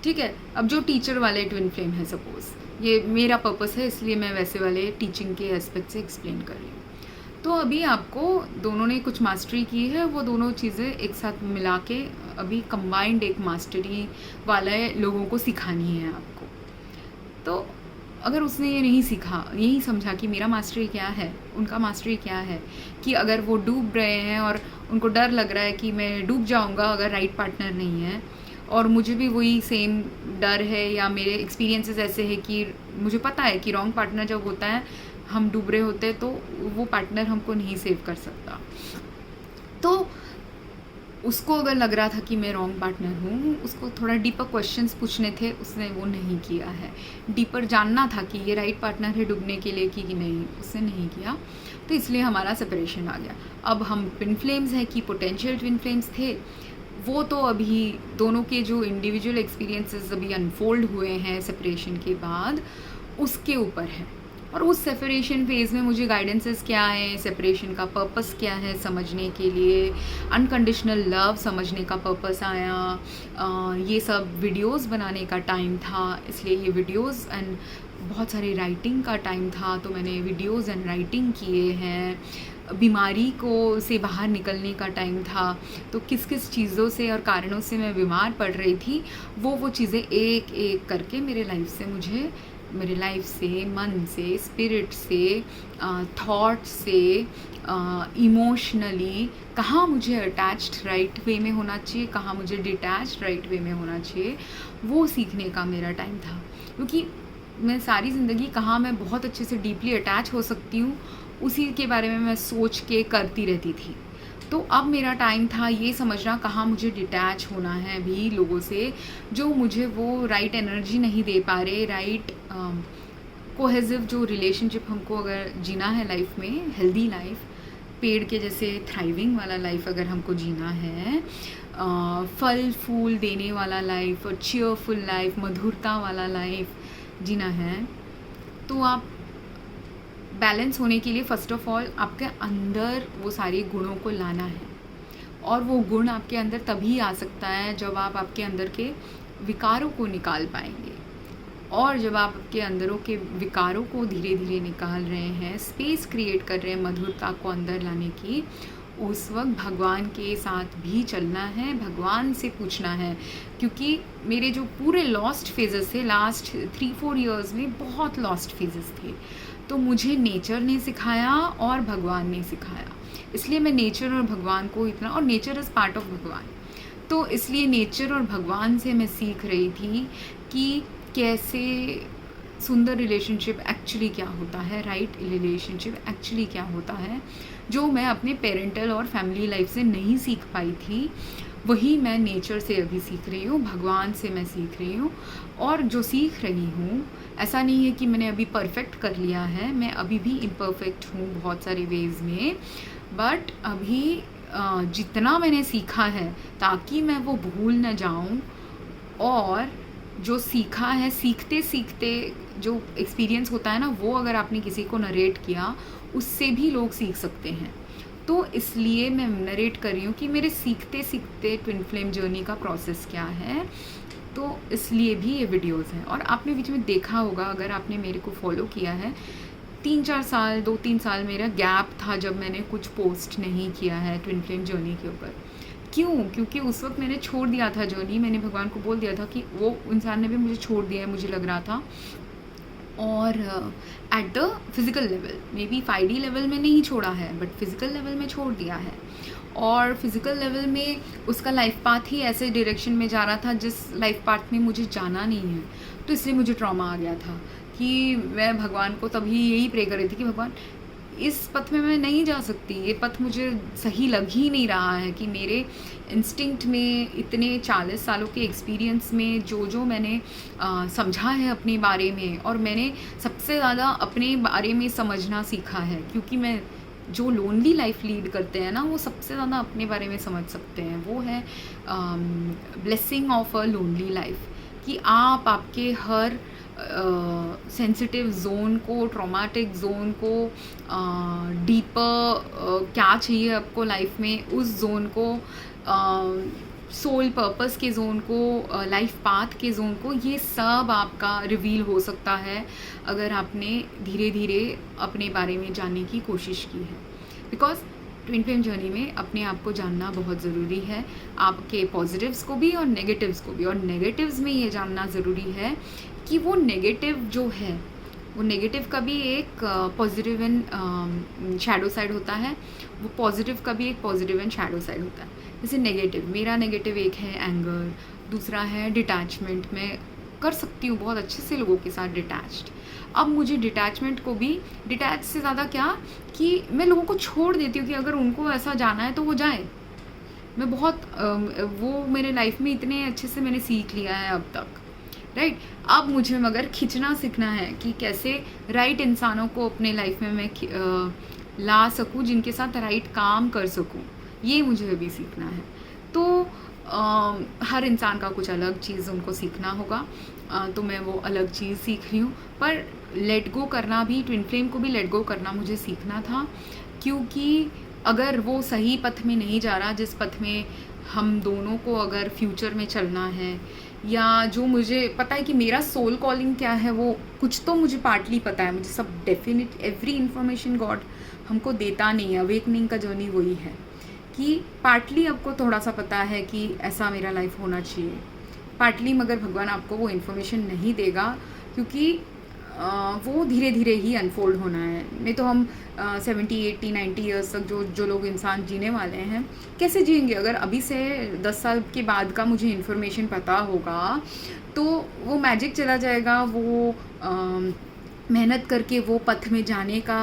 ठीक है। अब जो टीचर वाले ट्विन फ्लेम है, सपोज़ ये मेरा पर्पस है, इसलिए मैं वैसे वाले टीचिंग के एस्पेक्ट से एक्सप्लेन कर रही हूँ। तो अभी आपको दोनों ने कुछ मास्टरी की है, वो दोनों चीज़ें एक साथ मिला के अभी कंबाइंड एक मास्टरी वाले लोगों को सिखानी है आपको। तो अगर उसने ये नहीं सीखा, यही समझा कि मेरा मास्टरी क्या है, उनका मास्टरी क्या है, कि अगर वो डूब रहे हैं और उनको डर लग रहा है कि मैं डूब जाऊंगा अगर राइट पार्टनर नहीं है, और मुझे भी वही सेम डर है, या मेरे एक्सपीरियंसेस ऐसे हैं कि मुझे पता है कि रॉन्ग पार्टनर जब होता है, हम डूब रहे होते हैं, तो वो पार्टनर हमको नहीं सेव कर सकता। तो उसको अगर लग रहा था कि मैं रॉन्ग पार्टनर हूँ, उसको थोड़ा डीपर क्वेश्चंस पूछने थे, उसने वो नहीं किया है। डीपर जानना था कि ये राइट पार्टनर है डूबने के लिए कि नहीं, उसने नहीं किया, तो इसलिए हमारा सेपरेशन आ गया। अब हम ट्विन फ्लेम्स हैं कि पोटेंशियल ट्विन फ्लेम्स थे, वो तो अभी दोनों के जो इंडिविजुअल एक्सपीरियंसेस अभी अनफोल्ड हुए हैं सेपरेशन के बाद, उसके ऊपर है। और उस सेपरेशन फेज़ में मुझे गाइडेंसेस क्या है, सेपरेशन का पर्पस क्या है समझने के लिए, अनकंडीशनल लव समझने का पर्पस आया। ये सब वीडियोस बनाने का टाइम था, इसलिए ये वीडियोस एंड बहुत सारे राइटिंग का टाइम था, तो मैंने वीडियोस एंड राइटिंग किए हैं। बीमारी को से बाहर निकलने का टाइम था, तो किस किस चीज़ों से और कारणों से मैं बीमार पड़ रही थी, वो चीज़ें एक एक करके मेरे लाइफ से, मन से, स्पिरिट से, थॉट से, इमोशनली कहाँ मुझे अटैच्ड राइट वे में होना चाहिए, कहाँ मुझे डिटैच्ड राइट वे में होना चाहिए, वो सीखने का मेरा टाइम था। क्योंकि मैं सारी ज़िंदगी कहाँ मैं बहुत अच्छे से डीपली अटैच हो सकती हूँ, उसी के बारे में मैं सोच के करती रहती थी। तो अब मेरा टाइम था ये समझना कहाँ मुझे डिटैच होना है भी लोगों से जो मुझे वो राइट एनर्जी नहीं दे पा रहे, राइट कोहेसिव जो रिलेशनशिप हमको अगर जीना है लाइफ में, हेल्दी लाइफ, पेड़ के जैसे थ्राइविंग वाला लाइफ अगर हमको जीना है, फल फूल देने वाला लाइफ और चीयरफुल लाइफ, मधुरता वाला लाइफ जीना है, तो आप बैलेंस होने के लिए फ़र्स्ट ऑफ ऑल आपके अंदर वो सारे गुणों को लाना है। और वो गुण आपके अंदर तभी आ सकता है जब आप आपके अंदर के विकारों को निकाल पाएंगे। और जब आप आपके अंदरों के विकारों को धीरे धीरे निकाल रहे हैं, स्पेस क्रिएट कर रहे हैं मधुरता को अंदर लाने की, उस वक्त भगवान के साथ भी चलना है, भगवान से पूछना है। क्योंकि मेरे जो पूरे लॉस्ट फेजेस थे लास्ट 3-4 इयर्स में, बहुत लॉस्ट फेजेस थे, तो मुझे नेचर ने सिखाया और भगवान ने सिखाया। इसलिए मैं नेचर और भगवान को इतना, और नेचर इज़ पार्ट ऑफ भगवान, तो इसलिए नेचर और भगवान से मैं सीख रही थी कि कैसे सुंदर रिलेशनशिप एक्चुअली क्या होता है, राइट रिलेशनशिप एक्चुअली क्या होता है, जो मैं अपने पेरेंटल और फैमिली लाइफ से नहीं सीख पाई थी, वही मैं नेचर से अभी सीख रही हूँ, भगवान से मैं सीख रही हूँ। और जो सीख रही हूँ, ऐसा नहीं है कि मैंने अभी परफेक्ट कर लिया है, मैं अभी भी इम्परफेक्ट हूँ बहुत सारे वेज़ में, बट अभी जितना मैंने सीखा है ताकि मैं वो भूल न जाऊँ, और जो सीखा है सीखते सीखते जो एक्सपीरियंस होता है ना, वो अगर आपने किसी को नरेट किया, उससे भी लोग सीख सकते हैं। तो इसलिए मैं नरेट कर रही हूँ कि मेरे सीखते सीखते ट्विन फ्लेम जर्नी का प्रोसेस क्या है, तो इसलिए भी ये वीडियोस हैं। और आपने बीच में देखा होगा, अगर आपने मेरे को फॉलो किया है, 3-4 साल 2-3 साल मेरा गैप था जब मैंने कुछ पोस्ट नहीं किया है ट्विन फ्लेम जर्नी के ऊपर। क्यों? क्योंकि उस वक्त मैंने छोड़ दिया था जर्नी, मैंने भगवान को बोल दिया था कि वो इंसान ने भी मुझे छोड़ दिया है, मुझे लग रहा था। और at the physical level, may be 5D level में नहीं छोड़ा है, बट फिज़िकल लेवल में छोड़ दिया है। और फिज़िकल लेवल में उसका लाइफ पाथ ही ऐसे डायरेक्शन में जा रहा था जिस लाइफ पाथ में मुझे जाना नहीं है। तो इसलिए मुझे ट्रॉमा आ गया था कि मैं भगवान को तभी यही प्रे कर रही थी कि भगवान, इस पथ में मैं नहीं जा सकती, ये पथ मुझे सही लग ही नहीं रहा है। कि मेरे इंस्टिंक्ट में, इतने 40 सालों के एक्सपीरियंस में जो मैंने समझा है अपने बारे में, और मैंने सबसे ज़्यादा अपने बारे में समझना सीखा है, क्योंकि मैं जो लोनली लाइफ लीड करते हैं ना, वो सबसे ज़्यादा अपने बारे में समझ सकते हैं। वो है blessing of a lonely life, कि आप आपके हर सेंसिटिव जोन को, ट्रॉमेटिक जोन को, डीपर क्या चाहिए आपको लाइफ में, उस जोन को, सोल पर्पस के जोन को, लाइफ पाथ के जोन को, ये सब आपका रिवील हो सकता है अगर आपने धीरे धीरे अपने बारे में जानने की कोशिश की है। बिकॉज ट्विन फ्लेम जर्नी में अपने आप को जानना बहुत ज़रूरी है, आपके पॉजिटिव्स को भी और नेगेटिव्स को भी। और नेगेटिव्स में ये जानना ज़रूरी है कि वो नेगेटिव जो है, वो नेगेटिव का भी एक पॉजिटिव एंड शैडो साइड होता है, वो पॉजिटिव का भी एक पॉजिटिव एंड शैडो साइड होता है। जैसे नेगेटिव, मेरा नेगेटिव एक है एंगर, दूसरा है डिटैचमेंट। मैं कर सकती हूँ बहुत अच्छे से लोगों के साथ डिटैच्ड। अब मुझे डिटैचमेंट को भी, डिटैच से ज़्यादा क्या, कि मैं लोगों को छोड़ देती हूँ कि अगर उनको ऐसा जाना है तो वो जाए। मैं बहुत वो मेरे लाइफ में इतने अच्छे से मैंने सीख लिया है अब तक, राइट। अब मुझे मगर खींचना सीखना है कि कैसे राइट इंसानों को अपने लाइफ में मैं ला सकूँ, जिनके साथ राइट काम कर सकूँ, ये मुझे अभी सीखना है। तो हर इंसान का कुछ अलग चीज़ उनको सीखना होगा, तो मैं वो अलग चीज़ सीख रही हूँ। पर लेट गो करना भी, ट्विन फ्लेम को भी लेट गो करना मुझे सीखना था, क्योंकि अगर वो सही पथ में नहीं जा रहा, जिस पथ में हम दोनों को अगर फ्यूचर में चलना है, या जो मुझे पता है कि मेरा सोल कॉलिंग क्या है, वो कुछ तो मुझे पार्टली पता है, मुझे सब डेफिनेट एवरी इन्फॉर्मेशन गॉड हमको देता नहीं है। अवेकनिंग का जर्नी वही है कि पार्टली आपको थोड़ा सा पता है कि ऐसा मेरा लाइफ होना चाहिए, पार्टली मगर भगवान आपको वो इन्फॉर्मेशन नहीं देगा, क्योंकि वो धीरे धीरे ही अनफोल्ड होना है। नहीं तो हम 70, 80, 90 ईयर्स तक जो लोग इंसान जीने वाले हैं, कैसे जिएंगे? अगर अभी से 10 साल के बाद का मुझे इन्फॉर्मेशन पता होगा तो वो मैजिक चला जाएगा, वो मेहनत करके वो पथ में जाने का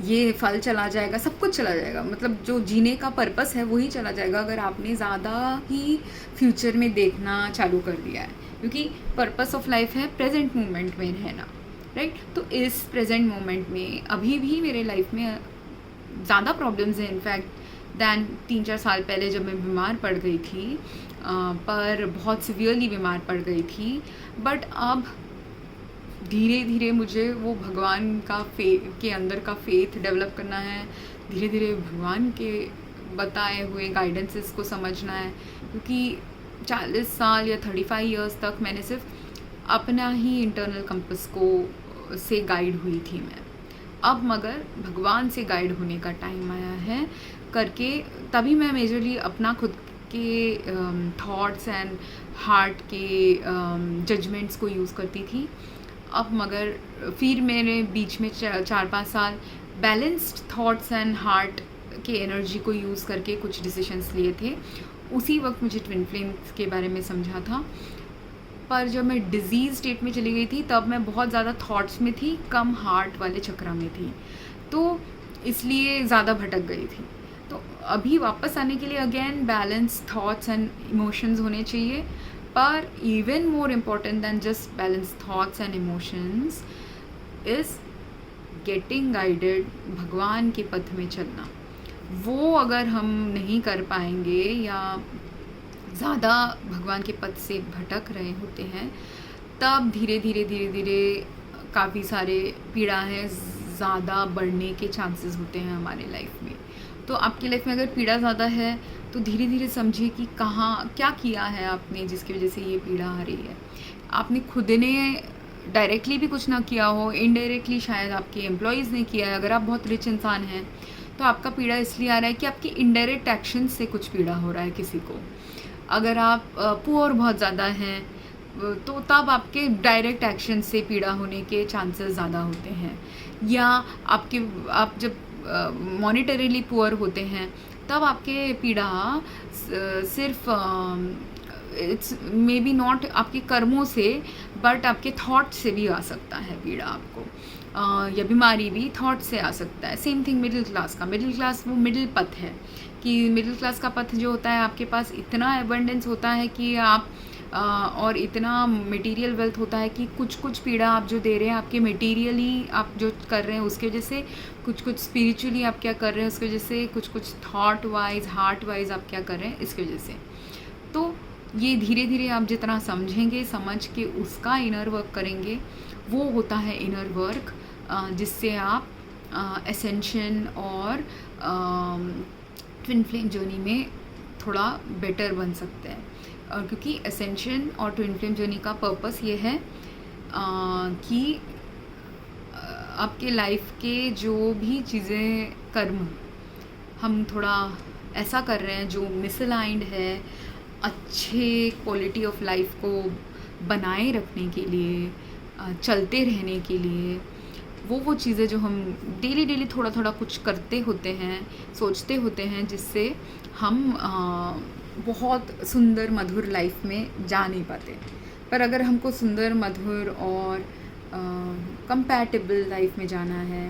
ये फल चला जाएगा, सब कुछ चला जाएगा। मतलब जो जीने का पर्पस है वही चला जाएगा, अगर आपने ज़्यादा ही फ्यूचर में देखना चालू कर दिया है। क्योंकि पर्पस ऑफ लाइफ है प्रेजेंट मोमेंट में रहना, राइट। तो इस प्रेजेंट मोमेंट में अभी भी मेरे लाइफ में ज़्यादा प्रॉब्लम्स हैं इनफैक्ट दैन 3-4 साल पहले जब मैं बीमार पड़ गई थी, पर बहुत सीवियरली बीमार पड़ गई थी। बट अब धीरे धीरे मुझे वो भगवान का के अंदर का फेथ डेवलप करना है, धीरे धीरे भगवान के बताए हुए गाइडेंसेस को समझना है, क्योंकि 40 साल या 35 इयर्स तक मैंने सिर्फ अपना ही इंटरनल कंपस को से गाइड हुई थी मैं। अब मगर भगवान से गाइड होने का टाइम आया है करके, तभी मैं मेजरली अपना खुद के थॉट्स एंड हार्ट के जजमेंट्स को यूज़ करती थी। अब मगर फिर मैंने बीच में 4-5 साल बैलेंस्ड थॉट्स एंड हार्ट के एनर्जी को यूज़ करके कुछ डिसीजंस लिए थे। उसी वक्त मुझे ट्विन फ्लेम्स के बारे में समझा था। पर जब मैं डिजीज़ स्टेट में चली गई थी तब मैं बहुत ज़्यादा थॉट्स में थी, कम हार्ट वाले चक्रा में थी, तो इसलिए ज़्यादा भटक गई थी। तो अभी वापस आने के लिए again balance thoughts and emotions होने चाहिए, पर even more important than just balance thoughts and emotions is getting guided, भगवान के पथ में चलना। वो अगर हम नहीं कर पाएंगे या ज़्यादा भगवान के पथ से भटक रहे होते हैं, तब धीरे धीरे धीरे धीरे काफ़ी सारे पीड़ा है ज़्यादा बढ़ने के चांसेस होते हैं हमारे लाइफ में। तो आपकी लाइफ में अगर पीड़ा ज़्यादा है तो धीरे धीरे समझिए कि कहाँ क्या किया है आपने जिसकी वजह से ये पीड़ा आ रही है। आपने खुद ने डायरेक्टली भी कुछ ना किया हो, इनडायरेक्टली शायद आपके एम्प्लॉयज़ ने किया है। अगर आप बहुत रिच इंसान हैं तो आपका पीड़ा इसलिए आ रहा है कि आपकी इनडायरेक्ट एक्शन से कुछ पीड़ा हो रहा है किसी को। अगर आप पुअर बहुत ज़्यादा हैं तो तब आपके डायरेक्ट एक्शन से पीड़ा होने के चांसेस ज़्यादा होते हैं। या आप जब मॉनिटरीली पुअर होते हैं तब आपके पीड़ा सिर्फ इट्स मे बी नॉट आपके कर्मों से, बट आपके थॉट से भी आ सकता है पीड़ा आपको, या बीमारी भी थॉट से आ सकता है। सेम थिंग मिडिल क्लास का। मिडिल क्लास वो मिडिल पथ है कि मिडिल क्लास का पथ जो होता है, आपके पास इतना एबंडेंस होता है कि आप और इतना मटेरियल वेल्थ होता है कि कुछ कुछ पीड़ा आप जो दे रहे हैं आपके मटेरियली आप जो कर रहे हैं उसके वजह से, कुछ कुछ स्पिरिचुअली आप क्या कर रहे हैं उसकी वजह से, कुछ कुछ थॉट वाइज हार्ट वाइज आप क्या कर रहे हैं इसकी वजह से। तो ये धीरे धीरे आप जितना समझेंगे, समझ के उसका इनर वर्क करेंगे, वो होता है इनर वर्क, जिससे आप एसेंशन और ट्विन फ्लेम जर्नी में थोड़ा बेटर बन सकते हैं। और क्योंकि एसेंशन और ट्विन फ्लेम जर्नी का पर्पस ये है कि आपके लाइफ के जो भी चीज़ें कर्म हम थोड़ा ऐसा कर रहे हैं जो मिसअलाइंड है, अच्छे क्वालिटी ऑफ लाइफ को बनाए रखने के लिए, चलते रहने के लिए, वो चीज़ें जो हम डेली थोड़ा थोड़ा कुछ करते होते हैं, सोचते होते हैं, जिससे हम बहुत सुंदर मधुर लाइफ में जा नहीं पाते। पर अगर हमको सुंदर मधुर और कंपैटिबल लाइफ में जाना है,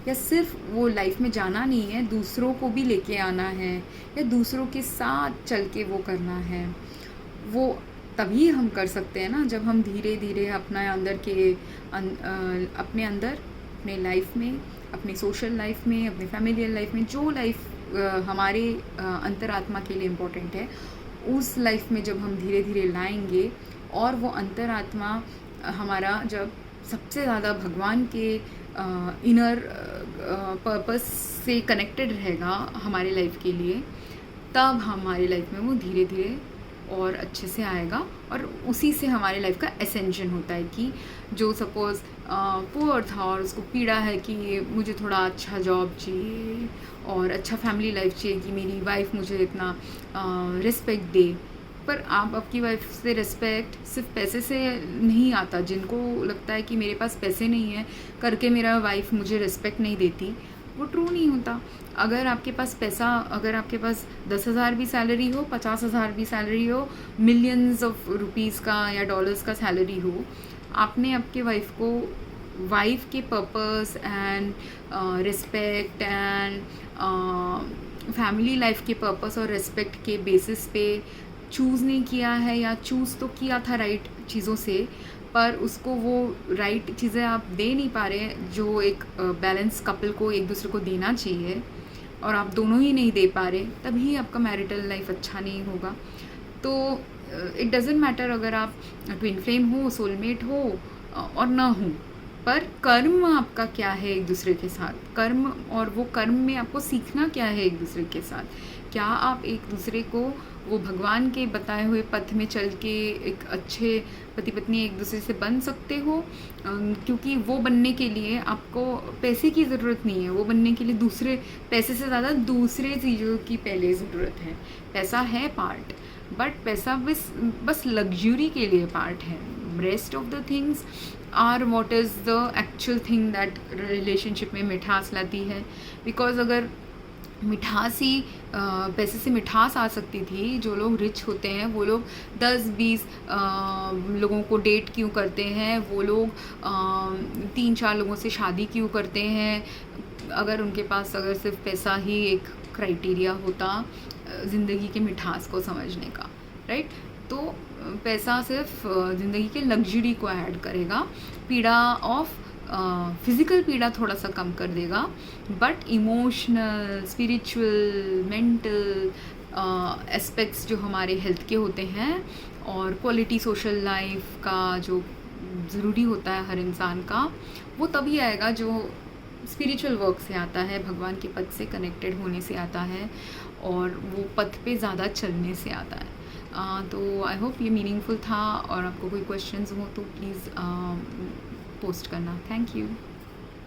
या सिर्फ वो लाइफ में जाना नहीं है, दूसरों को भी लेके आना है या दूसरों के साथ चल के वो करना है, वो तभी हम कर सकते हैं ना जब हम धीरे धीरे अपने अंदर अपने अंदर, अपने लाइफ में, अपने सोशल लाइफ में, अपने फैमिलियल लाइफ में, जो लाइफ हमारे अंतरात्मा के लिए इम्पोर्टेंट है, उस लाइफ में जब हम धीरे धीरे लाएंगे और वो अंतरात्मा हमारा जब सबसे ज़्यादा भगवान के इनर पर्पस से कनेक्टेड रहेगा हमारे लाइफ के लिए, तब हमारी लाइफ में वो धीरे धीरे और अच्छे से आएगा। और उसी से हमारे लाइफ का एसेंशन होता है कि जो सपोज़ पुअर था और उसको पीड़ा है कि मुझे थोड़ा अच्छा जॉब चाहिए और अच्छा फैमिली लाइफ चाहिए, कि मेरी वाइफ मुझे इतना रिस्पेक्ट दे। पर आप आपकी वाइफ से रिस्पेक्ट सिर्फ पैसे से नहीं आता। जिनको लगता है कि मेरे पास पैसे नहीं है करके मेरा वाइफ मुझे रिस्पेक्ट नहीं देती, वो ट्रू नहीं होता। अगर आपके पास पैसा, अगर आपके पास 10,000 भी सैलरी हो, 50,000 भी सैलरी हो, मिलियंस ऑफ रुपीज़ का या डॉलर्स का सैलरी हो, आपने आपके वाइफ को वाइफ के purpose and respect and family life के पर्पस और रिस्पेक्ट के बेसिस पे चूज़ नहीं किया है, या चूज़ तो किया था राइट चीज़ों से, पर उसको वो राइट चीज़ें आप दे नहीं पा रहे जो एक बैलेंस कपल को एक दूसरे को देना चाहिए, और आप दोनों ही नहीं दे पा रहे, तभी आपका मैरिटल लाइफ अच्छा नहीं होगा। तो इट डजेंट मैटर अगर आप ट्विन फ्लेम हो, सोलमेट हो और ना हो, पर कर्म आपका क्या है एक दूसरे के साथ, कर्म, और वो कर्म में आपको सीखना क्या है एक दूसरे के साथ। क्या आप एक दूसरे को वो भगवान के बताए हुए पथ में चल के एक अच्छे पति पत्नी एक दूसरे से बन सकते हो, क्योंकि वो बनने के लिए आपको पैसे की ज़रूरत नहीं है, वो बनने के लिए दूसरे पैसे से ज़्यादा दूसरे चीज़ों की पहले ज़रूरत है। पैसा है पार्ट, बट पैसा बस लग्जरी के लिए पार्ट है। Rest of the things are what is the actual thing that relationship में मिठास लाती है। बिकॉज अगर मिठास ही पैसे से मिठास आ सकती थी, जो लोग रिच होते हैं वो लोग 10-20 लोगों को डेट क्यों करते हैं, वो लोग 3-4 लोगों से शादी क्यों करते हैं, अगर उनके पास अगर सिर्फ पैसा ही एक क्राइटेरिया होता ज़िंदगी के मिठास को समझने का, राइट। तो पैसा सिर्फ ज़िंदगी के लग्जरी को ऐड करेगा, पीड़ा ऑफ फिज़िकल पीड़ा थोड़ा सा कम कर देगा, but emotional, spiritual, mental aspects जो हमारे हेल्थ के होते हैं, और क्वालिटी सोशल लाइफ का जो ज़रूरी होता है हर इंसान का, वो तभी आएगा जो स्पिरिचुअल वर्क से आता है, भगवान के पथ से कनेक्टेड होने से आता है, और वो पथ पे ज़्यादा चलने से आता है। तो आई होप ये मीनिंगफुल था, और आपको कोई क्वेश्चंस हो तो प्लीज़ पोस्ट करना। Thank you.